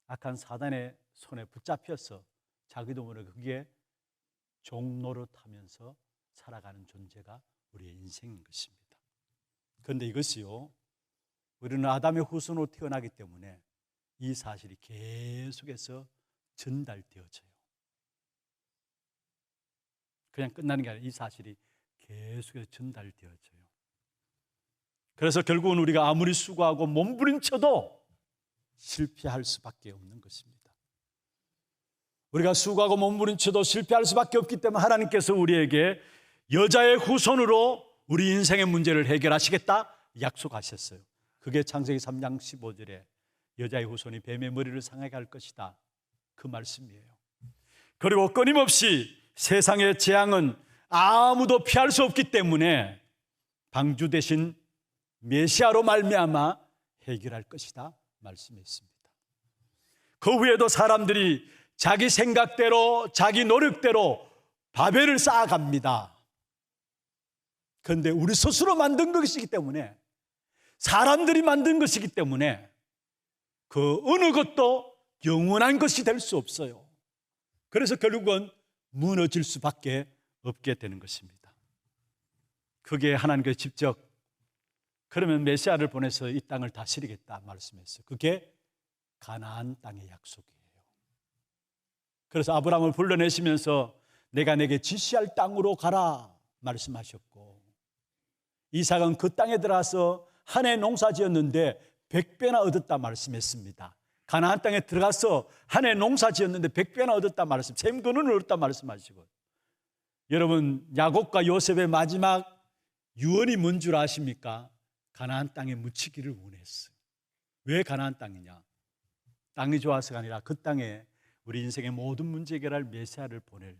악한 사단의 손에 붙잡혀서 자기도 모르게 그게 종노릇하면서 살아가는 존재가 우리의 인생인 것입니다. 그런데 이것이요, 우리는 아담의 후손으로 태어나기 때문에 이 사실이 계속해서 전달되어져요. 그냥 끝나는 게 아니라 이 사실이 계속해서 전달되어져요. 그래서 결국은 우리가 아무리 수고하고 몸부림쳐도 실패할 수밖에 없는 것입니다. 우리가 수고하고 몸부림쳐도 실패할 수밖에 없기 때문에 하나님께서 우리에게 여자의 후손으로 우리 인생의 문제를 해결하시겠다 약속하셨어요. 그게 창세기 3장 15절에 여자의 후손이 뱀의 머리를 상하게 할 것이다, 그 말씀이에요. 그리고 끊임없이 세상의 재앙은 아무도 피할 수 없기 때문에 방주 대신 메시아로 말미암아 해결할 것이다 말씀했습니다. 그 후에도 사람들이 자기 생각대로 자기 노력대로 바벨을 쌓아갑니다. 그런데 우리 스스로 만든 것이기 때문에, 사람들이 만든 것이기 때문에 그 어느 것도 영원한 것이 될 수 없어요. 그래서 결국은 무너질 수밖에 없게 되는 것입니다. 그게 하나님께서 직접 그러면 메시아를 보내서 이 땅을 다스리겠다 말씀했어요. 그게 가나안 땅의 약속이에요. 그래서 아브라함을 불러내시면서 내가 내게 지시할 땅으로 가라 말씀하셨고, 이삭은 그 땅에 들어가서 한 해 농사 지었는데 100배나 얻었다 말씀했습니다. 가나안 땅에 들어가서 한 해 농사 지었는데 100배나 얻었다 말씀, 샘근을 얻었다 말씀하시고, 여러분 야곱과 요셉의 마지막 유언이 뭔 줄 아십니까? 가나안 땅에 묻히기를 원했어요. 왜 가나안 땅이냐? 땅이 좋아서가 아니라 그 땅에 우리 인생의 모든 문제 해결할 메시아를 보낼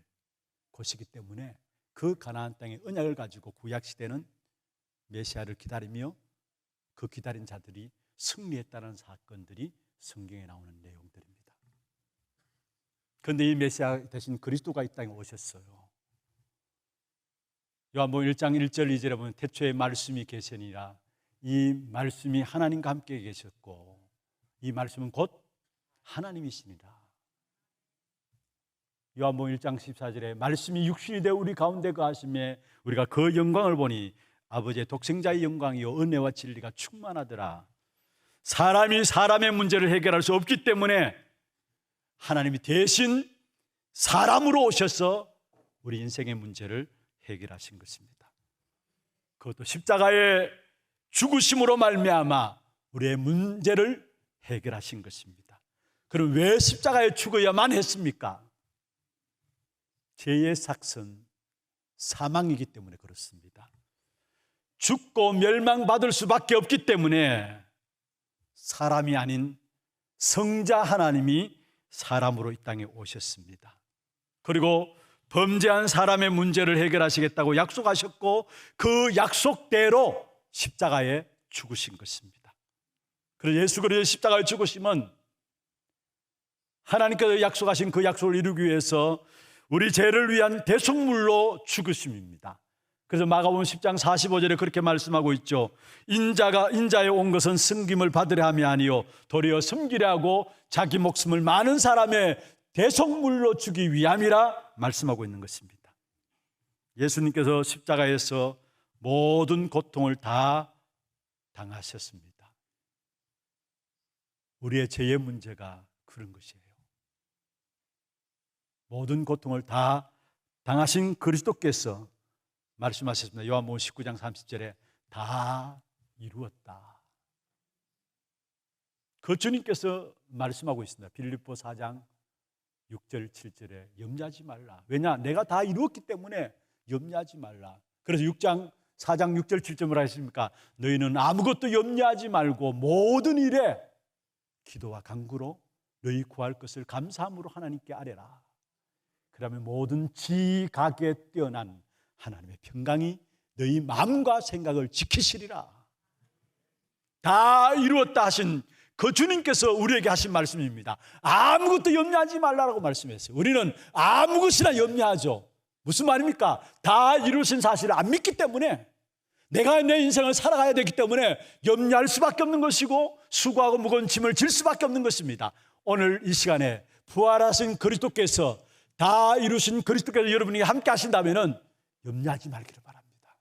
곳이기 때문에 그 가나안 땅의 언약을 가지고 구약 시대는 메시아를 기다리며 그 기다린 자들이 승리했다는 사건들이 성경에 나오는 내용들입니다. 그런데 이 메시아 대신 그리스도가 이 땅에 오셨어요. 요한복음 1장 1절 2절에 보면 태초에 말씀이 계시니라, 이 말씀이 하나님과 함께 계셨고 이 말씀은 곧 하나님이시니라. 요한복음 1장 14절에 말씀이 육신이 되어 우리 가운데 거하심에 우리가 그 영광을 보니 아버지의 독생자의 영광이요 은혜와 진리가 충만하더라. 사람이 사람의 문제를 해결할 수 없기 때문에 하나님이 대신 사람으로 오셔서 우리 인생의 문제를 해결하신 것입니다. 그것도 십자가의 죽으심으로 말미암아 우리의 문제를 해결하신 것입니다. 그럼 왜 십자가에 죽어야만 했습니까? 죄의 삭선, 사망이기 때문에 그렇습니다. 죽고 멸망받을 수밖에 없기 때문에 사람이 아닌 성자 하나님이 사람으로 이 땅에 오셨습니다. 그리고 범죄한 사람의 문제를 해결하시겠다고 약속하셨고 그 약속대로 십자가에 죽으신 것입니다. 그래서 예수 그리스도의 십자가에 죽으심은 하나님께서 약속하신 그 약속을 이루기 위해서 우리 죄를 위한 대속물로 죽으심입니다. 그래서 마가복음 10장 45절에 그렇게 말씀하고 있죠. 인자에 온 것은 승김을 받으려 함이 아니요 도리어 섬기려 하고 자기 목숨을 많은 사람의 대속물로 주기 위함이라 말씀하고 있는 것입니다. 예수님께서 십자가에서 모든 고통을 다 당하셨습니다. 우리의 죄의 문제가 그런 것이에요. 모든 고통을 다 당하신 그리스도께서 말씀하셨습니다. 요한복음 19장 30절에 다 이루었다. 그 주님께서 말씀하고 있습니다. 빌립보 4장 6절 7절에 염려하지 말라. 왜냐? 내가 다 이루었기 때문에 염려하지 말라. 그래서 4장 6절 7절 뭐라 했습니까? 너희는 아무것도 염려하지 말고 모든 일에 기도와 간구로 너희 구할 것을 감사함으로 하나님께 아뢰라. 그러면 모든 지각에 뛰어난 하나님의 평강이 너희 마음과 생각을 지키시리라. 다 이루었다 하신 그 주님께서 우리에게 하신 말씀입니다. 아무것도 염려하지 말라고 말씀했어요. 우리는 아무것이나 염려하죠. 무슨 말입니까? 다 이루신 사실을 안 믿기 때문에, 내가 내 인생을 살아가야 되기 때문에 염려할 수밖에 없는 것이고 수고하고 무거운 짐을 질 수밖에 없는 것입니다. 오늘 이 시간에 부활하신 그리스도께서, 다 이루신 그리스도께서 여러분에게 함께 하신다면 염려하지 말기를 바랍니다.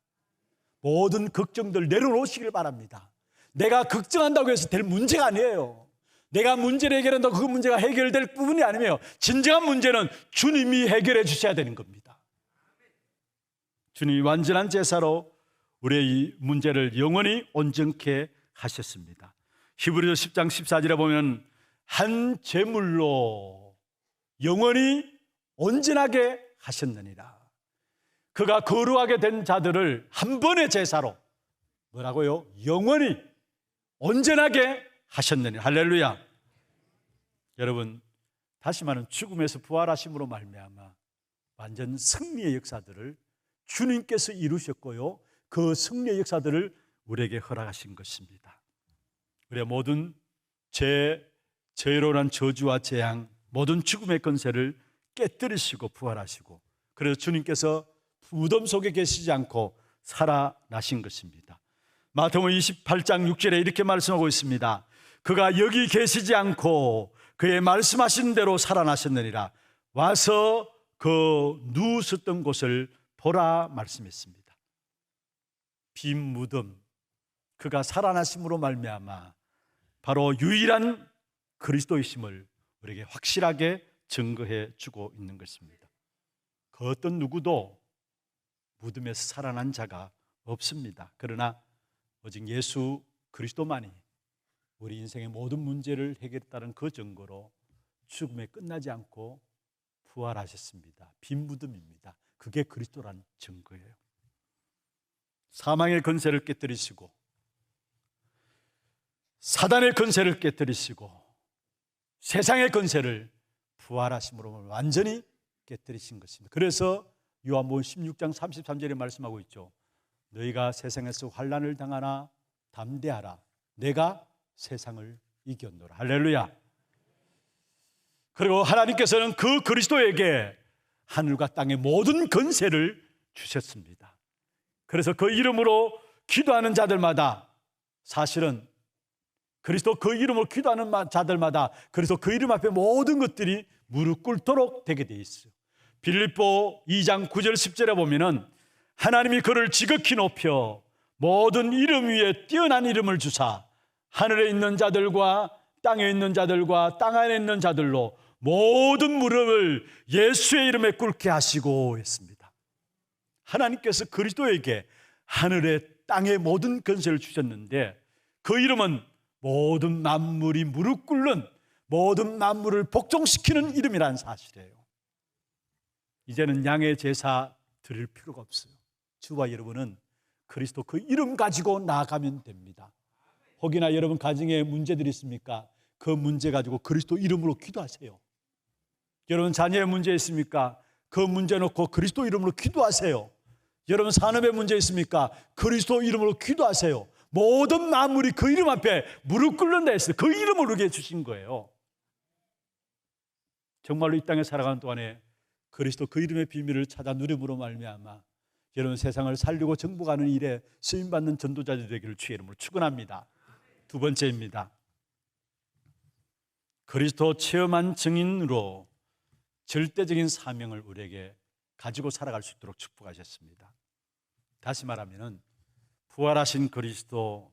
모든 걱정들 내려놓으시길 바랍니다. 내가 걱정한다고 해서 될 문제가 아니에요. 내가 문제를 해결한다고 그 문제가 해결될 부분이 아니에요. 진정한 문제는 주님이 해결해 주셔야 되는 겁니다. 주님이 완전한 제사로 우리의 이 문제를 영원히 온전케 하셨습니다. 히브리서 10장 14절에 보면 한 제물로 영원히 온전하게 하셨느니라. 그가 거룩하게 된 자들을 한 번의 제사로 뭐라고요? 영원히 온전하게 하셨느니. 할렐루야. 여러분, 다시 말하면 죽음에서 부활하심으로 말미암아 완전 승리의 역사들을 주님께서 이루셨고요, 그 승리의 역사들을 우리에게 허락하신 것입니다. 우리의 모든 죄로 난 저주와 재앙, 모든 죽음의 권세를 깨뜨리시고 부활하시고, 그래서 주님께서 무덤 속에 계시지 않고 살아나신 것입니다. 마태복음 28장 6절에 이렇게 말씀하고 있습니다. 그가 여기 계시지 않고 그의 말씀하신 대로 살아나셨느니라. 와서 그 누우셨던 곳을 보라 말씀했습니다. 빈 무덤, 그가 살아나심으로 말미암아 바로 유일한 그리스도이심을 우리에게 확실하게 증거해 주고 있는 것입니다. 그 어떤 누구도 무덤에서 살아난 자가 없습니다. 그러나 오직 예수 그리스도만이 우리 인생의 모든 문제를 해결했다는 그 증거로 죽음에 끝나지 않고 부활하셨습니다. 빈 무덤입니다. 그게 그리스도라는 증거예요. 사망의 권세를 깨뜨리시고 사단의 권세를 깨뜨리시고 세상의 권세를 부활하심으로 완전히 깨뜨리신 것입니다. 그래서 요한복음 16장 33절에 말씀하고 있죠. 너희가 세상에서 환난을 당하나 담대하라. 내가 세상을 이겼노라. 할렐루야. 그리고 하나님께서는 그 그리스도에게 하늘과 땅의 모든 권세를 주셨습니다. 그래서 그 이름으로 기도하는 자들마다, 사실은 그리스도 그 이름으로 기도하는 자들마다 그래서 그 이름 앞에 모든 것들이 무릎 꿇도록 되게 돼 있어요. 빌립보 2장 9절 10절에 보면은 하나님이 그를 지극히 높여 모든 이름 위에 뛰어난 이름을 주사 하늘에 있는 자들과 땅에 있는 자들과 땅 안에 있는 자들로 모든 무릎을 예수의 이름에 꿇게 하시고 했습니다. 하나님께서 그리스도에게 하늘의 땅의 모든 권세를 주셨는데 그 이름은 모든 만물이 무릎 꿇는, 모든 만물을 복종시키는 이름이라는 사실이에요. 이제는 양의 제사 드릴 필요가 없어요. 저와 여러분은 그리스도 그 이름 가지고 나아가면 됩니다. 혹이나 여러분 가정에 문제들이 있습니까? 그 문제 가지고 그리스도 이름으로 기도하세요. 여러분 자녀의 문제 있습니까? 그 문제 놓고 그리스도 이름으로 기도하세요. 여러분 산업의 문제 있습니까? 그리스도 이름으로 기도하세요. 모든 만물이 그 이름 앞에 무릎 꿇는다 했어요. 그 이름을 우리에게 주신 거예요. 정말로 이 땅에 살아가는 동안에 그리스도 그 이름의 비밀을 찾아 누림으로 말미암아 여러분 세상을 살리고 정복하는 일에 쓰임받는 전도자들이 되기를 주의 이름으로 축원합니다. 두 번째입니다. 그리스도 체험한 증인으로 절대적인 사명을 우리에게 가지고 살아갈 수 있도록 축복하셨습니다. 다시 말하면 부활하신 그리스도,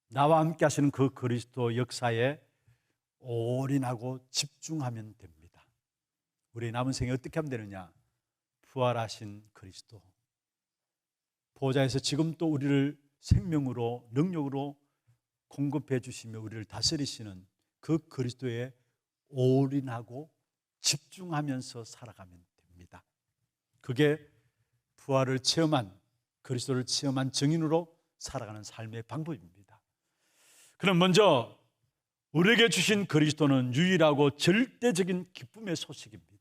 나와 함께 하시는 그 그리스도 역사에 올인하고 집중하면 됩니다. 우리 남은 생에 어떻게 하면 되느냐? 부활하신 그리스도, 보좌에서 지금 또 우리를 생명으로 능력으로 공급해 주시며 우리를 다스리시는 그 그리스도에 올인하고 집중하면서 살아가면 됩니다. 그게 부활을 체험한, 그리스도를 체험한 증인으로 살아가는 삶의 방법입니다. 그럼 먼저 우리에게 주신 그리스도는 유일하고 절대적인 기쁨의 소식입니다.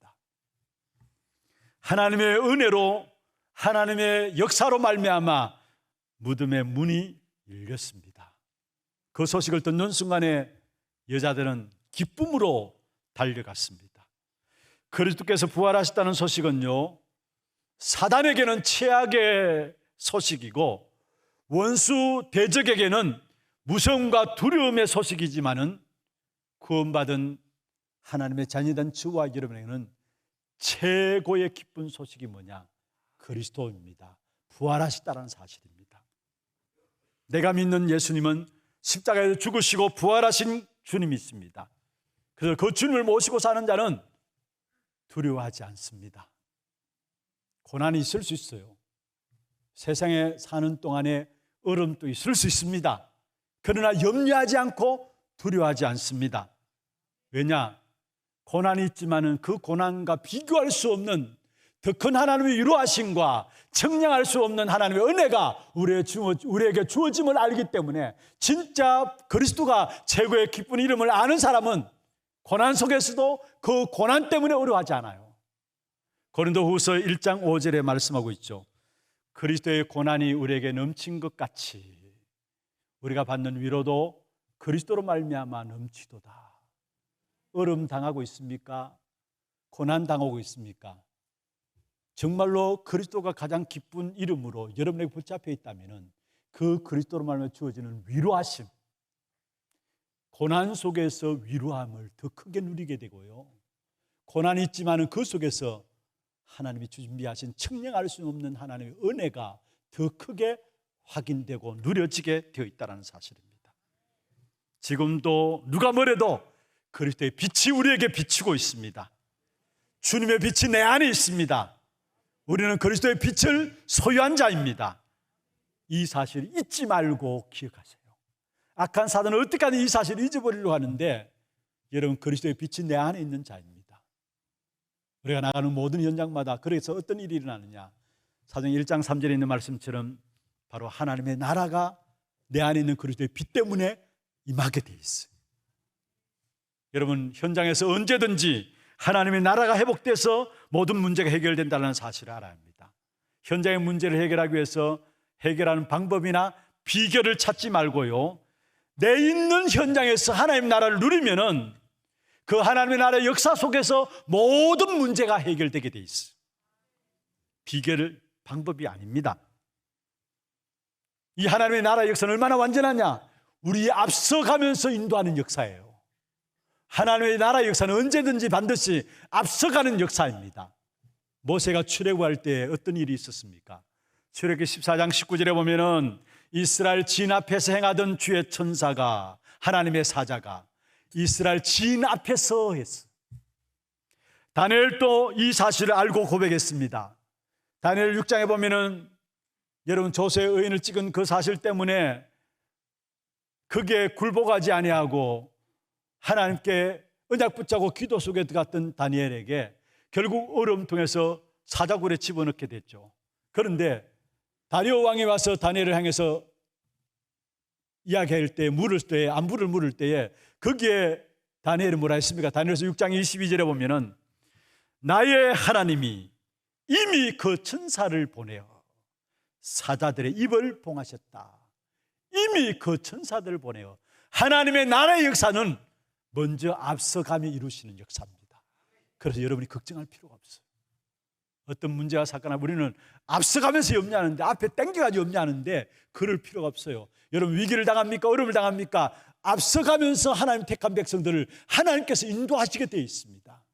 하나님의 은혜로, 하나님의 역사로 말미암아 무덤의 문이 열렸습니다. 그 소식을 듣는 순간에 여자들은 기쁨으로 달려갔습니다. 그리스도께서 부활하셨다는 소식은요, 사단에게는 최악의 소식이고 원수 대적에게는 무서움과 두려움의 소식이지만은 구원받은 하나님의 자녀된 저와 여러분에게는 최고의 기쁜 소식이 뭐냐? 그리스도입니다. 부활하셨다는 사실입니다. 내가 믿는 예수님은 십자가에서 죽으시고 부활하신 주님이 있습니다. 그래서 그 주님을 모시고 사는 자는 두려워하지 않습니다. 고난이 있을 수 있어요. 세상에 사는 동안에 어려움도 있을 수 있습니다. 그러나 염려하지 않고 두려워하지 않습니다. 왜냐? 고난이 있지만은 그 고난과 비교할 수 없는 더 큰 하나님의 위로하심과 청량할 수 없는 하나님의 은혜가 우리에게 주어짐을 알기 때문에 진짜 그리스도가 최고의 기쁜 이름을 아는 사람은 고난 속에서도 그 고난 때문에 어려워하지 않아요. 고린도후서 1장 5절에 말씀하고 있죠. 그리스도의 고난이 우리에게 넘친 것 같이 우리가 받는 위로도 그리스도로 말미암아 넘치도다. 어려움 당하고 있습니까? 고난 당하고 있습니까? 정말로 그리스도가 가장 기쁜 이름으로 여러분에게 붙잡혀 있다면 그 그리스도로 말미암아 주어지는 위로하심, 고난 속에서 위로함을 더 크게 누리게 되고요. 고난이 있지만 그 속에서 하나님이 준비하신 측량할 수 없는 하나님의 은혜가 더 크게 확인되고 누려지게 되어 있다는 사실입니다. 지금도 누가 뭐래도 그리스도의 빛이 우리에게 비추고 있습니다. 주님의 빛이 내 안에 있습니다. 우리는 그리스도의 빛을 소유한 자입니다. 이 사실을 잊지 말고 기억하세요. 악한 사단은 어떻게든 이 사실을 잊어버리려고 하는데 여러분, 그리스도의 빛이 내 안에 있는 자입니다. 우리가 나가는 모든 현장마다 그래서 어떤 일이 일어나느냐, 사도행 1장 3절에 있는 말씀처럼 바로 하나님의 나라가 내 안에 있는 그리스도의 빛 때문에 임하게 돼 있어요. 여러분, 현장에서 언제든지 하나님의 나라가 회복돼서 모든 문제가 해결된다는 사실을 알아야 합니다. 현장의 문제를 해결하기 위해서 해결하는 방법이나 비결을 찾지 말고요, 내 있는 현장에서 하나님의 나라를 누리면은 그 하나님의 나라의 역사 속에서 모든 문제가 해결되게 돼 있어요. 비결, 방법이 아닙니다. 이 하나님의 나라의 역사는 얼마나 완전하냐? 우리의 앞서가면서 인도하는 역사예요. 하나님의 나라의 역사는 언제든지 반드시 앞서가는 역사입니다. 모세가 출애굽할 때 어떤 일이 있었습니까? 출애굽기 14장 19절에 보면은 이스라엘 진 앞에서 행하던 주의 천사가, 하나님의 사자가 이스라엘 진 앞에서 했어. 다니엘도 이 사실을 알고 고백했습니다. 다니엘 6장에 보면은 여러분, 조세의 의인을 찍은 그 사실 때문에 그게 굴복하지 아니하고 하나님께 언약 붙잡고 기도 속에 들어갔던 다니엘에게 결국 어려움 통해서 사자굴에 집어넣게 됐죠. 그런데 다리오 왕이 와서 다니엘을 향해서 이야기할 때, 물을 때, 안부를 물을 때에 거기에 다니엘이 뭐라 했습니까? 다니엘서 6장 22절에 보면은 나의 하나님이 이미 그 천사를 보내어 사자들의 입을 봉하셨다. 이미 그 천사들을 보내어. 하나님의 나라의 역사는 먼저 앞서가며 이루시는 역사입니다. 그래서 여러분이 걱정할 필요가 없어요. 어떤 문제가 사건하면 우리는 앞서가면서 염려하는데, 앞에 땡겨가지고 염려하는데 그럴 필요가 없어요. 여러분, 위기를 당합니까? 어려움을 당합니까? 앞서가면서 하나님 택한 백성들을 하나님께서 인도하시게 되어 있습니다.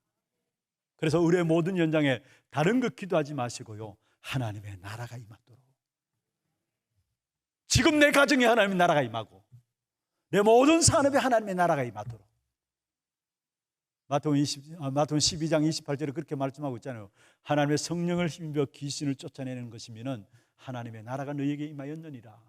그래서 우리의 모든 현장에 다른 것 기도하지 마시고요, 하나님의 나라가 임하도록, 지금 내 가정에 하나님의 나라가 임하고 내 모든 산업에 하나님의 나라가 임하도록. 마태복음 12장 28절에 그렇게 말씀하고 있잖아요. 하나님의 성령을 힘입어 귀신을 쫓아내는 것이면은 하나님의 나라가 너희에게 임하였느니라.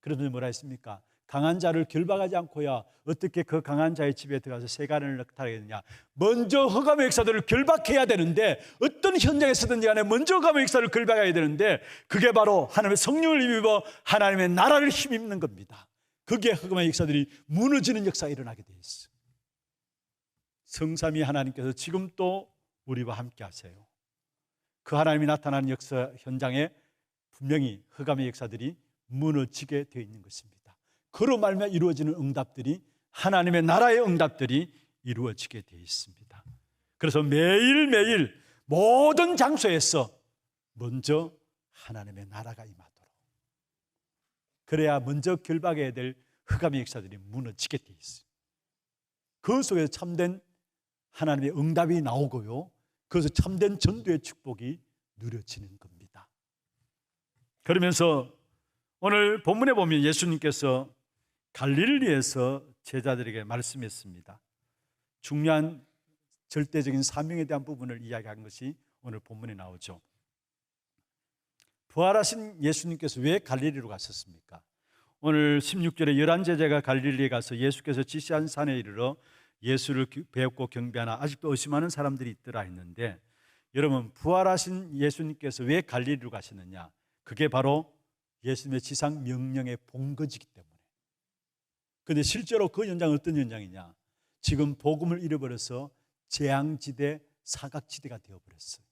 그러면서 뭐라 했습니까? 강한 자를 결박하지 않고야 어떻게 그 강한 자의 집에 들어가서 세간을 나타내느냐. 먼저 흑암의 역사들을 결박해야 되는데, 어떤 현장에서든지 간에 먼저 흑암의 역사를 결박해야 되는데, 그게 바로 하나님의 성령을 힘입어 하나님의 나라를 힘입는 겁니다. 그게 흑암의 역사들이 무너지는 역사가 일어나게 돼 있어요. 성삼위 하나님께서 지금 또 우리와 함께 하세요. 그 하나님이 나타나는 역사 현장에 분명히 흑암의 역사들이 무너지게 되어 있는 것입니다. 그로 말미암아 이루어지는 응답들이, 하나님의 나라의 응답들이 이루어지게 되어 있습니다. 그래서 매일매일 모든 장소에서 먼저 하나님의 나라가 임하도록, 그래야 먼저 결박해야 될 흑암의 역사들이 무너지게 되어 있어요. 그 속에서 참된 하나님의 응답이 나오고요, 그래서 참된 전도의 축복이 누려지는 겁니다. 그러면서 오늘 본문에 보면 예수님께서 갈릴리에서 제자들에게 말씀했습니다. 중요한 절대적인 사명에 대한 부분을 이야기한 것이 오늘 본문에 나오죠. 부활하신 예수님께서 왜 갈릴리로 갔었습니까? 오늘 16절에 11제자가 갈릴리에 가서 예수께서 지시한 산에 이르러 예수를 배웠고 경배하나 아직도 의심하는 사람들이 있더라 했는데, 여러분, 부활하신 예수님께서 왜 갈릴리로 가시느냐? 그게 바로 예수님의 지상 명령의 본거지이기 때문에. 그런데 실제로 그 현장은 어떤 현장이냐? 지금 복음을 잃어버려서 재앙지대, 사각지대가 되어버렸어요.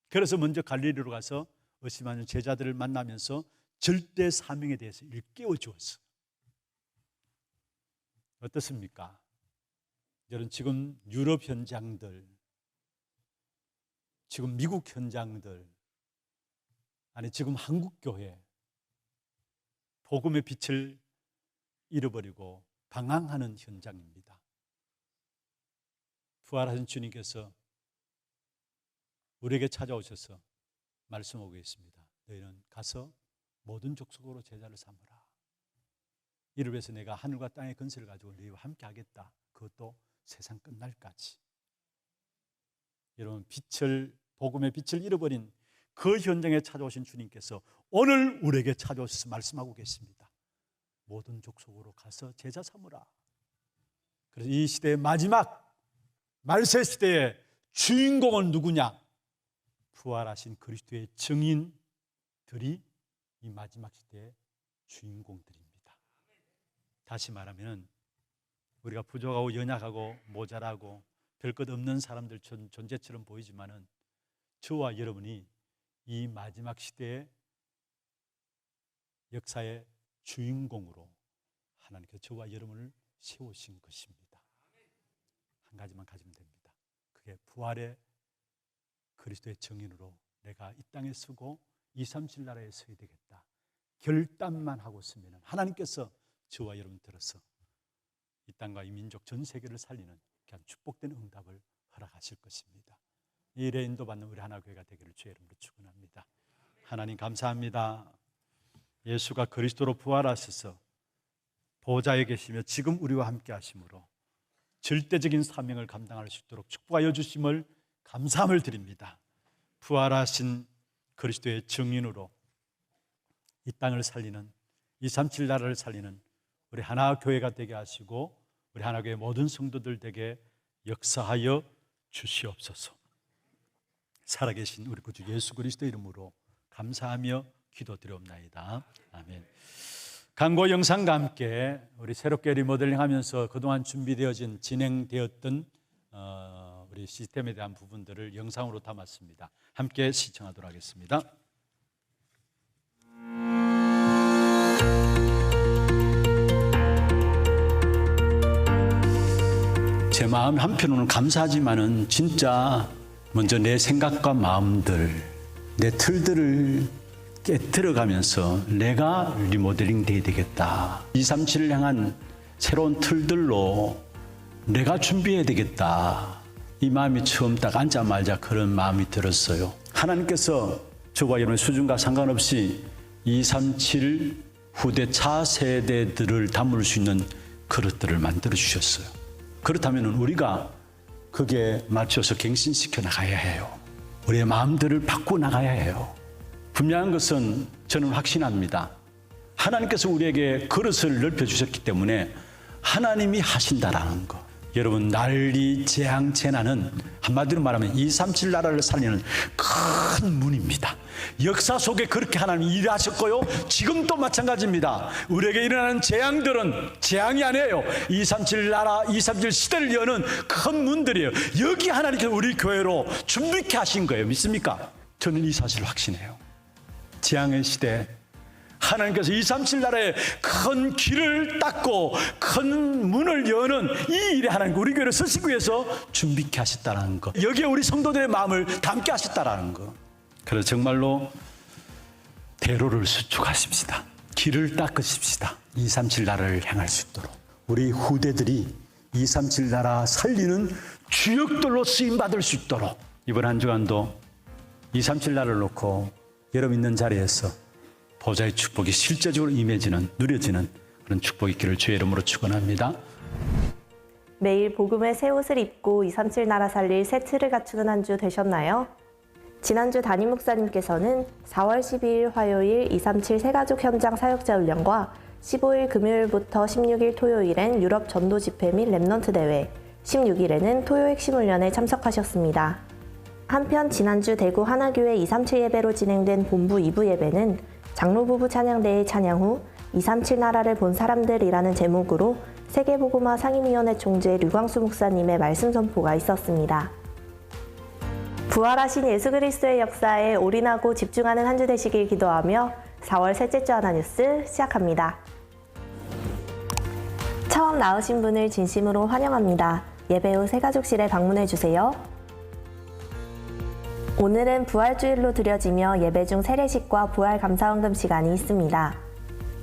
그래서 먼저 갈릴리로 가서 의심하는 제자들을 만나면서 절대 사명에 대해서 일깨워 주었어요. 어떻습니까? 여러분, 지금 유럽 현장들, 지금 미국 현장들, 아니 지금 한국교회 복음의 빛을 잃어버리고 방황하는 현장입니다. 부활하신 주님께서 우리에게 찾아오셔서 말씀하고 있습니다. 너희는 가서 모든 족속으로 제자를 삼으라. 이를 위해서 내가 하늘과 땅의 건설을 가지고 너희와 함께 하겠다. 그것도 세상 끝날까지. 여러분, 복음의 빛을 잃어버린 그 현장에 찾아오신 주님께서 오늘 우리에게 찾아오셔서 말씀하고 계십니다. 모든 족속으로 가서 제자 삼으라. 그래서 이 시대의 마지막 말세 시대의 주인공은 누구냐? 부활하신 그리스도의 증인들이 이 마지막 시대의 주인공들입니다. 다시 말하면 우리가 부족하고 연약하고 모자라고 별 것 없는 사람들 존재처럼 보이지만은 저와 여러분이 이 마지막 시대의 역사의 주인공으로 하나님께서 저와 여러분을 세우신 것입니다. 한 가지만 가지면 됩니다. 그게 부활의 그리스도의 증인으로 내가 이 땅에 서고 237 나라에 서야 되겠다. 결단만 하고 있으면 하나님께서 저와 여러분 들어서 이 땅과 이 민족 전 세계를 살리는 그냥 축복된 응답을 허락하실 것입니다. 이 일에 인도받는 우리 하나교회가 되기를 주의 이름으로 축원합니다. 하나님 감사합니다. 예수가 그리스도로 부활하셔서 보좌에 계시며 지금 우리와 함께 하심으로 절대적인 사명을 감당할 수 있도록 축복하여 주심을 감사함을 드립니다. 부활하신 그리스도의 증인으로 이 땅을 살리는 237 나라를 살리는 우리 하나교회가 되게 하시고 우리 하나교회 모든 성도들 되게 역사하여 주시옵소서. 살아계신 우리 구주 예수 그리스도 이름으로 감사하며 기도드리옵나이다. 아멘. 광고 영상과 함께 우리 새롭게 리모델링하면서 그동안 준비되어진 진행되었던 우리 시스템에 대한 부분들을 영상으로 담았습니다. 함께 시청하도록 하겠습니다. 제 마음 한편으로는 감사하지만은 진짜 먼저 내 생각과 마음들, 내 틀들을 깨트려가면서 내가 리모델링 돼야 되겠다. 237을 향한 새로운 틀들로 내가 준비해야 되겠다. 이 마음이 처음 딱 앉자마자 그런 마음이 들었어요. 하나님께서 저와 여러분의 수준과 상관없이 237 후대 차세대들을 담을 수 있는 그릇들을 만들어 주셨어요. 그렇다면 우리가 그게 맞춰서 갱신시켜 나가야 해요. 우리의 마음들을 바꾸어 나가야 해요. 분명한 것은 저는 확신합니다. 하나님께서 우리에게 그릇을 넓혀주셨기 때문에 하나님이 하신다라는 거. 여러분, 난리, 재앙, 재난은 한마디로 말하면 237 나라를 살리는 큰 문입니다. 역사 속에 그렇게 하나님이 일하셨고요. 지금도 마찬가지입니다. 우리에게 일어나는 재앙들은 재앙이 아니에요. 237 나라, 237 시대를 여는 큰 문들이에요. 여기 하나님께서 우리 교회로 준비케 하신 거예요. 믿습니까? 저는 이 사실을 확신해요. 재앙의 시대, 하나님께서 237 나라에 큰 길을 닦고 큰 문을 여는 이 일에 하나님 우리 교회를 쓰시기 위해서 준비케 하셨다는 거, 여기에 우리 성도들의 마음을 담게 하셨다는 거. 그래서 정말로 대로를 수축하십시다. 길을 닦으십시다. 237 나라를 향할 수 있도록 우리 후대들이 237 나라 살리는 주역들로 쓰임받을 수 있도록 이번 한 주간도 237 나라를 놓고 여러분 있는 자리에서 보좌의 축복이 실제적으로 임해지는, 누려지는 그런 축복이 있기를 주의 이름으로 축원합니다. 매일 복음의 새 옷을 입고 237 나라 살릴 새 틀을 갖추는 한 주 되셨나요? 지난주 담임 목사님께서는 4월 12일 화요일 237 새가족 현장 사역자 훈련과 15일 금요일부터 16일 토요일엔 유럽 전도 집회 및 랩넌트 대회, 16일에는 토요 핵심 훈련에 참석하셨습니다. 한편 지난주 대구 하나교회 237 예배로 진행된 본부 2부 예배는 장로부부 찬양대의 찬양 후 237 나라를 본 사람들이라는 제목으로 세계복음화 상임위원회 총재 류광수 목사님의 말씀 선포가 있었습니다. 부활하신 예수 그리스도의 역사에 올인하고 집중하는 한 주 되시길 기도하며 4월 셋째 주 하나뉴스 시작합니다. 처음 나으신 분을 진심으로 환영합니다. 예배 후 새가족실에 방문해 주세요. 오늘은 부활주일로 드려지며 예배 중 세례식과 부활 감사헌금 시간이 있습니다.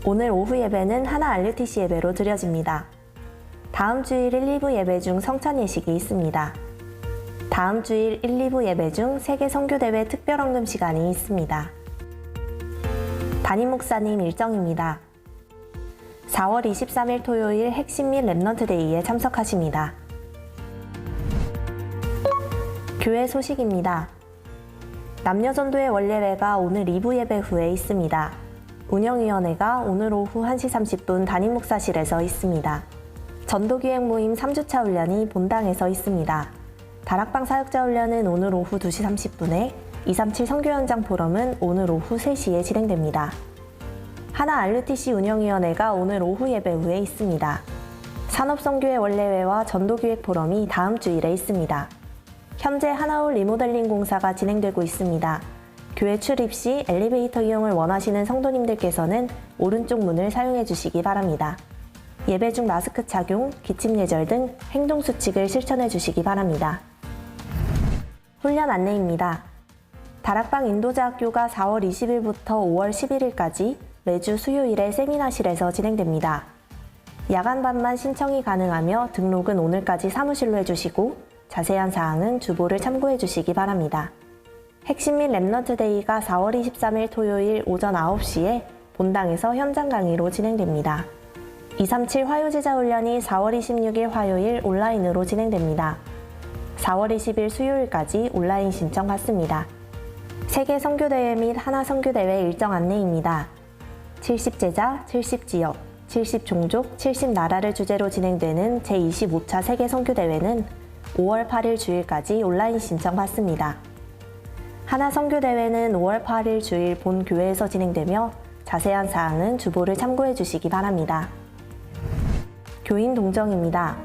오늘 오후 예배는 하나 RUTC 예배로 드려집니다. 다음 주일 1, 2부 예배 중 성찬 예식이 있습니다. 다음 주일 1, 2부 예배 중 세계 선교대회 특별헌금 시간이 있습니다. 담임 목사님 일정입니다. 4월 23일 토요일 핵심 및 랩넌트 데이에 참석하십니다. 교회 소식입니다. 남녀전도의 원례회가 오늘 2부 예배 후에 있습니다. 운영위원회가 오늘 오후 1시 30분 담임 목사실에서 있습니다. 전도기획 모임 3주차 훈련이 본당에서 있습니다. 다락방 사역자 훈련은 오늘 오후 2시 30분에 237 선교 현장 포럼은 오늘 오후 3시에 진행됩니다. 하나 RUTC 운영위원회가 오늘 오후 예배 후에 있습니다. 산업선교회 원례회와 전도기획 포럼이 다음 주일에 있습니다. 현재 하나홀 리모델링 공사가 진행되고 있습니다. 교회 출입 시 엘리베이터 이용을 원하시는 성도님들께서는 오른쪽 문을 사용해 주시기 바랍니다. 예배 중 마스크 착용, 기침 예절 등 행동 수칙을 실천해 주시기 바랍니다. 훈련 안내입니다. 다락방 인도자 학교가 4월 20일부터 5월 11일까지 매주 수요일에 세미나실에서 진행됩니다. 야간반만 신청이 가능하며 등록은 오늘까지 사무실로 해주시고 자세한 사항은 주보를 참고해 주시기 바랍니다. 핵심 및 랩넌트 데이가 4월 23일 토요일 오전 9시에 본당에서 현장 강의로 진행됩니다. 237 화요제자 훈련이 4월 26일 화요일 온라인으로 진행됩니다. 4월 20일 수요일까지 온라인 신청 받습니다. 세계 선교대회 및 하나 선교대회 일정 안내입니다. 70제자, 70지역, 70종족, 70나라를 주제로 진행되는 제25차 세계 선교대회는 5월 8일 주일까지 온라인 신청 받습니다. 하나 선교대회는 5월 8일 주일 본 교회에서 진행되며 자세한 사항은 주보를 참고해 주시기 바랍니다. 교인 동정입니다.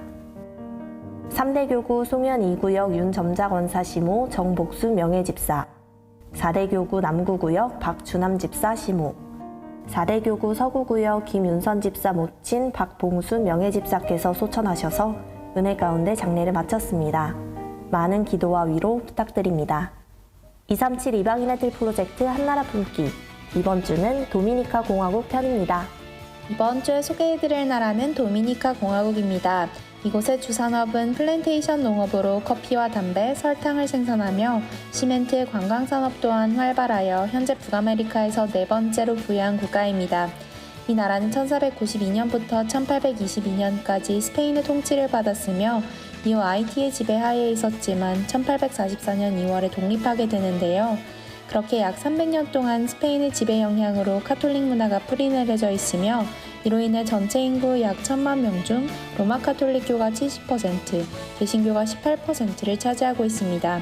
3대 교구 송현 2구역 윤점자권사 시모 정복수 명예집사, 4대 교구 남구구역 박주남 집사 시모, 4대 교구 서구구역 김윤선 집사 모친 박봉수 명예집사께서 소천하셔서 은혜 가운데 장례를 마쳤습니다. 많은 기도와 위로 부탁드립니다. 237 이방인의 틀 프로젝트 한나라 품기, 이번 주는 도미니카 공화국 편입니다. 이번 주에 소개해드릴 나라는 도미니카 공화국입니다. 이곳의 주산업은 플랜테이션 농업으로 커피와 담배, 설탕을 생산하며 시멘트, 관광산업 또한 활발하여 현재 북아메리카에서 4번째로 부유한 국가입니다. 이 나라는 1492년부터 1822년까지 스페인의 통치를 받았으며 이후 IT의 지배하에 있었지만 1844년 2월에 독립하게 되는데요. 그렇게 약 300년 동안 스페인의 지배 영향으로 카톨릭 문화가 뿌리내려져 있으며 이로 인해 전체 인구 약 1000만 명 중 로마 카톨릭교가 70%, 개신교가 18%를 차지하고 있습니다.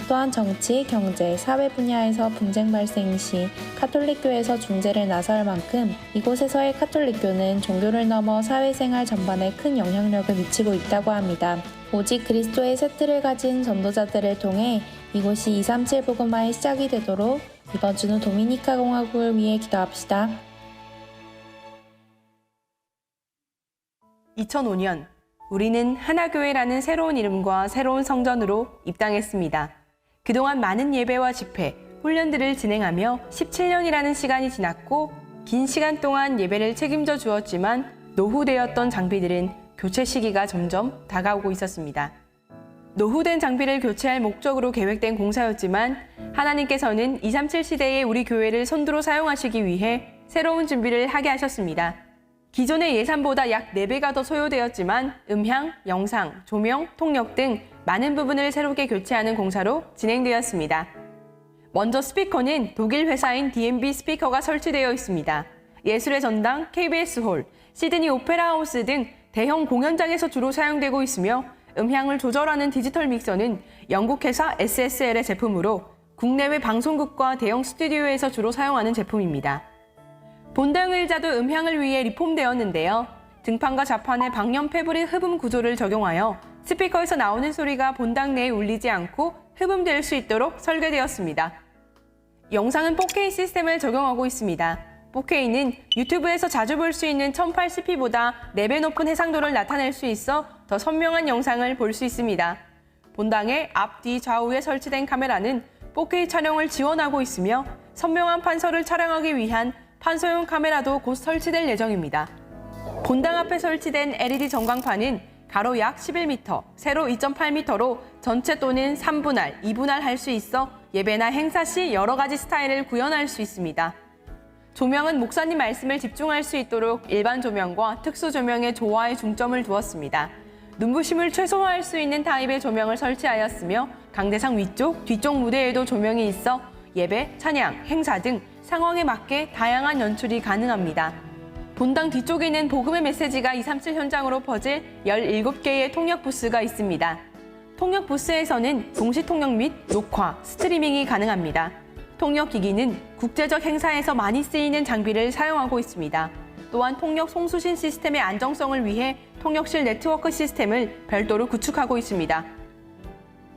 또한 정치, 경제, 사회 분야에서 분쟁 발생 시 카톨릭교에서 중재를 나설 만큼 이곳에서의 카톨릭교는 종교를 넘어 사회생활 전반에 큰 영향력을 미치고 있다고 합니다. 오직 그리스도의 새 틀을 가진 전도자들을 통해 이곳이 237 복음화의 시작이 되도록 이번 주는 도미니카 공화국을 위해 기도합시다. 2005년 우리는 하나교회라는 새로운 이름과 새로운 성전으로 입당했습니다. 그동안 많은 예배와 집회, 훈련들을 진행하며 17년이라는 시간이 지났고 긴 시간 동안 예배를 책임져 주었지만 노후되었던 장비들은 교체 시기가 점점 다가오고 있었습니다. 노후된 장비를 교체할 목적으로 계획된 공사였지만 하나님께서는 237 시대에 우리 교회를 선두로 사용하시기 위해 새로운 준비를 하게 하셨습니다. 기존의 예산보다 약 4배가 더 소요되었지만 음향, 영상, 조명, 통역 등 많은 부분을 새롭게 교체하는 공사로 진행되었습니다. 먼저 스피커는 독일 회사인 D&B 스피커가 설치되어 있습니다. 예술의 전당, KBS 홀, 시드니 오페라 하우스 등 대형 공연장에서 주로 사용되고 있으며 음향을 조절하는 디지털 믹서는 영국 회사 SSL의 제품으로 국내외 방송국과 대형 스튜디오에서 주로 사용하는 제품입니다. 본당 의자도 음향을 위해 리폼되었는데요. 등판과 좌판에 방염 패브릭 흡음 구조를 적용하여 스피커에서 나오는 소리가 본당 내에 울리지 않고 흡음될 수 있도록 설계되었습니다. 영상은 4K 시스템을 적용하고 있습니다. 4K는 유튜브에서 자주 볼 수 있는 1080p보다 4배 높은 해상도를 나타낼 수 있어 더 선명한 영상을 볼 수 있습니다. 본당의 앞, 뒤, 좌우에 설치된 카메라는 4K 촬영을 지원하고 있으며 선명한 판서를 촬영하기 위한 판서용 카메라도 곧 설치될 예정입니다. 본당 앞에 설치된 LED 전광판은 가로 약 11m, 세로 2.8m로 전체 또는 3분할, 2분할 할 수 있어 예배나 행사 시 여러 가지 스타일을 구현할 수 있습니다. 조명은 목사님 말씀을 집중할 수 있도록 일반 조명과 특수 조명의 조화에 중점을 두었습니다. 눈부심을 최소화할 수 있는 타입의 조명을 설치하였으며 강대상 위쪽, 뒤쪽 무대에도 조명이 있어 예배, 찬양, 행사 등 상황에 맞게 다양한 연출이 가능합니다. 본당 뒤쪽에는 복음의 메시지가 237 현장으로 퍼질 17개의 통역 부스가 있습니다. 통역 부스에서는 동시 통역 및 녹화, 스트리밍이 가능합니다. 통역 기기는 국제적 행사에서 많이 쓰이는 장비를 사용하고 있습니다. 또한 통역 송수신 시스템의 안정성을 위해 통역실 네트워크 시스템을 별도로 구축하고 있습니다.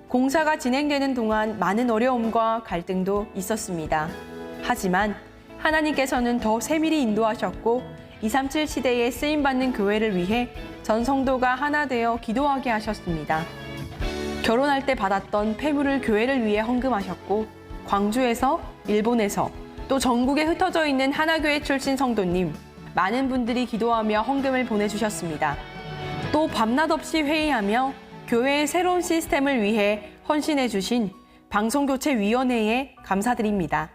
공사가 진행되는 동안 많은 어려움과 갈등도 있었습니다. 하지만 하나님께서는 더 세밀히 인도하셨고 237 시대에 쓰임받는 교회를 위해 전 성도가 하나 되어 기도하게 하셨습니다. 결혼할 때 받았던 폐물을 교회를 위해 헌금하셨고 광주에서, 일본에서, 또 전국에 흩어져 있는 하나교회 출신 성도님, 많은 분들이 기도하며 헌금을 보내주셨습니다. 또 밤낮 없이 회의하며 교회의 새로운 시스템을 위해 헌신해 주신 방송교체위원회에 감사드립니다.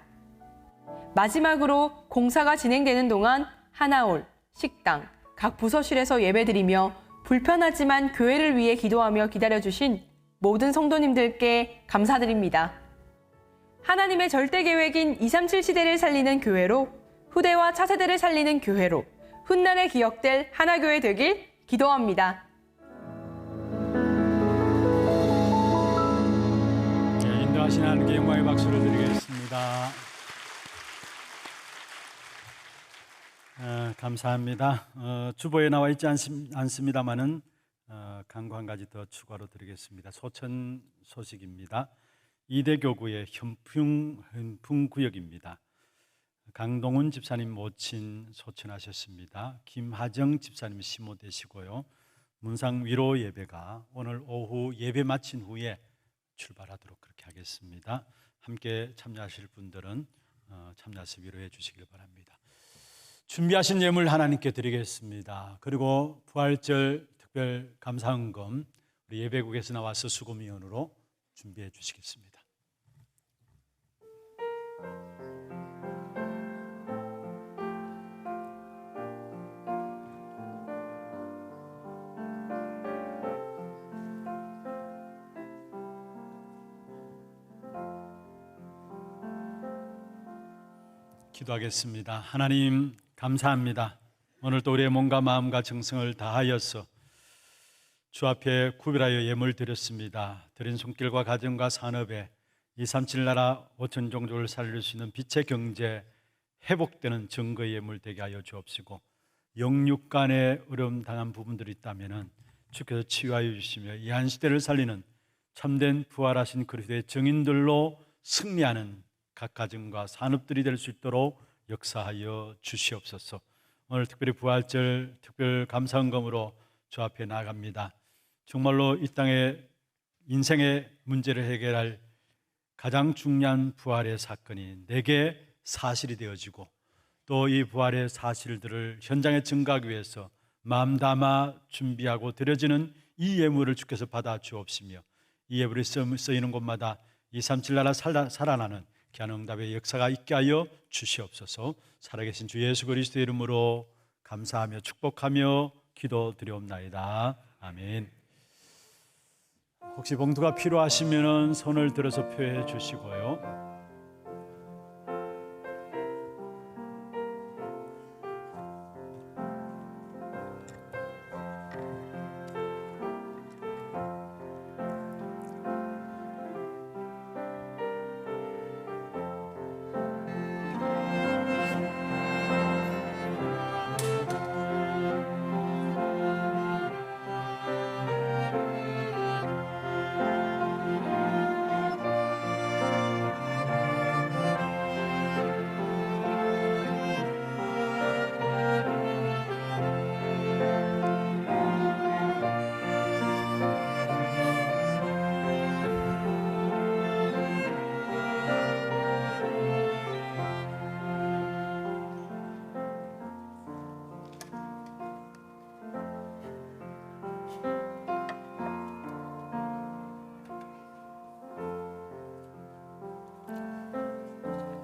마지막으로 공사가 진행되는 동안 하나홀, 식당, 각 부서실에서 예배드리며 불편하지만 교회를 위해 기도하며 기다려주신 모든 성도님들께 감사드립니다. 하나님의 절대 계획인 237 시대를 살리는 교회로, 후대와 차세대를 살리는 교회로 훗날에 기억될 하나교회 되길 기도합니다. 네, 인도하신 하나님께 영광의 박수를 드리겠습니다. 감사합니다. 주보에 나와 있지 않습니다만은 강구 한 가지 더 추가로 드리겠습니다. 소천 소식입니다. 이대교구의 현풍구역입니다. 강동훈 집사님 모친 소천하셨습니다. 김하정 집사님 시모되시고요. 문상 위로 예배가 오늘 오후 예배 마친 후에 출발하도록 그렇게 하겠습니다. 함께 참여하실 분들은 참여해서 위로해 주시길 바랍니다. 준비하신 예물 하나님께 드리겠습니다. 그리고 부활절 특별 감사헌금 우리 예배국에서 나와서 수고미원으로 준비해 주시겠습니다. 기도하겠습니다. 하나님 감사합니다. 오늘 또 우리의 몸과 마음과 정성을 다하여서 주 앞에 구별하여 예물 드렸습니다. 드린 손길과 가정과 산업에 237 나라 5천 종족을 살릴 수 있는 빛의 경제 회복되는 증거의 예물 되게 하여 주옵시고 영육 간에 어려움 당한 부분들이 있다면 주께서 치유하여 주시며 이 한 시대를 살리는 참된 부활하신 그리스도의 증인들로 승리하는 각 가정과 산업들이 될 수 있도록 역사하여 주시옵소서. 오늘 특별히 부활절 특별 감사헌금으로 주 앞에 나아갑니다. 정말로 이 땅의 인생의 문제를 해결할 가장 중요한 부활의 사건이 내게 사실이 되어지고 또 이 부활의 사실들을 현장에 증거하기 위해서 마음 담아 준비하고 드려지는 이 예물을 주께서 받아 주옵시며 이 예물이 쓰이는 곳마다 237 나라 살아나는 귀한 응답의 역사가 있게 하여 주시옵소서. 살아계신 주 예수 그리스도의 이름으로 감사하며 축복하며 기도드리옵나이다. 아멘. 혹시 봉투가 필요하시면 손을 들어서 표해 주시고요.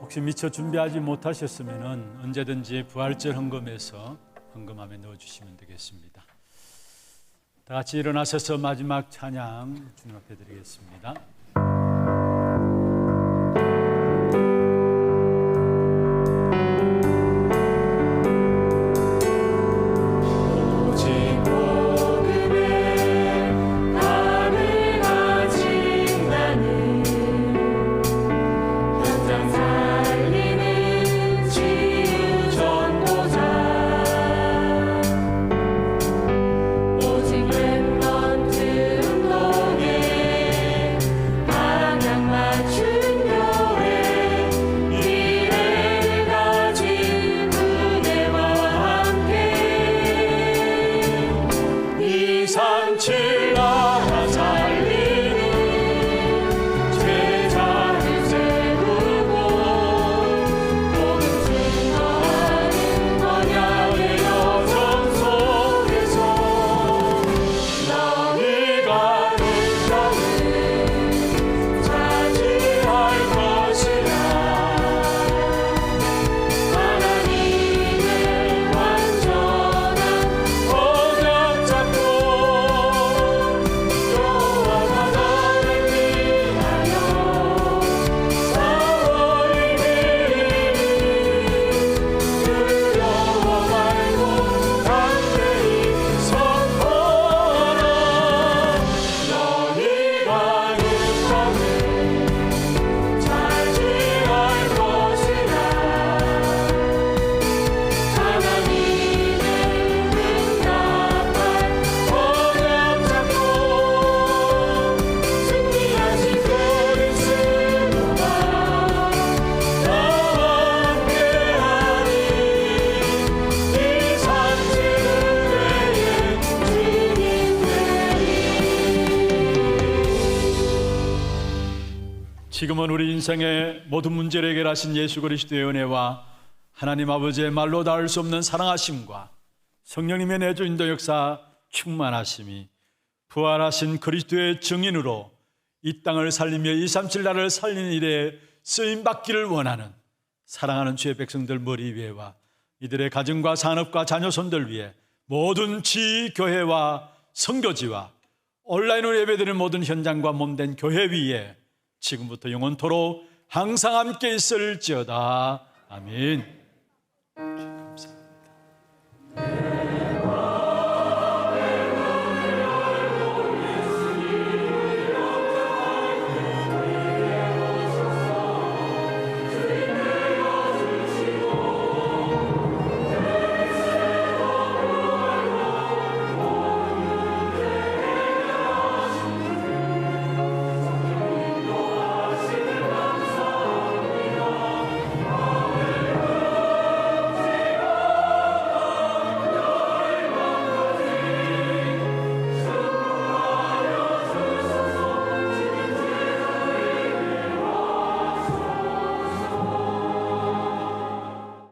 혹시 미처 준비하지 못하셨으면 언제든지 부활절 헌금에서 헌금함에 넣어주시면 되겠습니다. 다 같이 일어나셔서 마지막 찬양 주님 앞에 드리겠습니다. 지금은 우리 인생의 모든 문제를 해결하신 예수 그리스도의 은혜와 하나님 아버지의 말로 닿을 수 없는 사랑하심과 성령님의 내주 인도 역사 충만하심이 부활하신 그리스도의 증인으로 이 땅을 살리며 237 나라를 살리는 일에 쓰임받기를 원하는 사랑하는 주의 백성들 머리 위에와 이들의 가정과 산업과 자녀손들 위해 모든 지교회와 선교지와 온라인으로 예배드리는 모든 현장과 몸된 교회 위에 지금부터 영원토록 항상 함께 있을지어다. 아멘.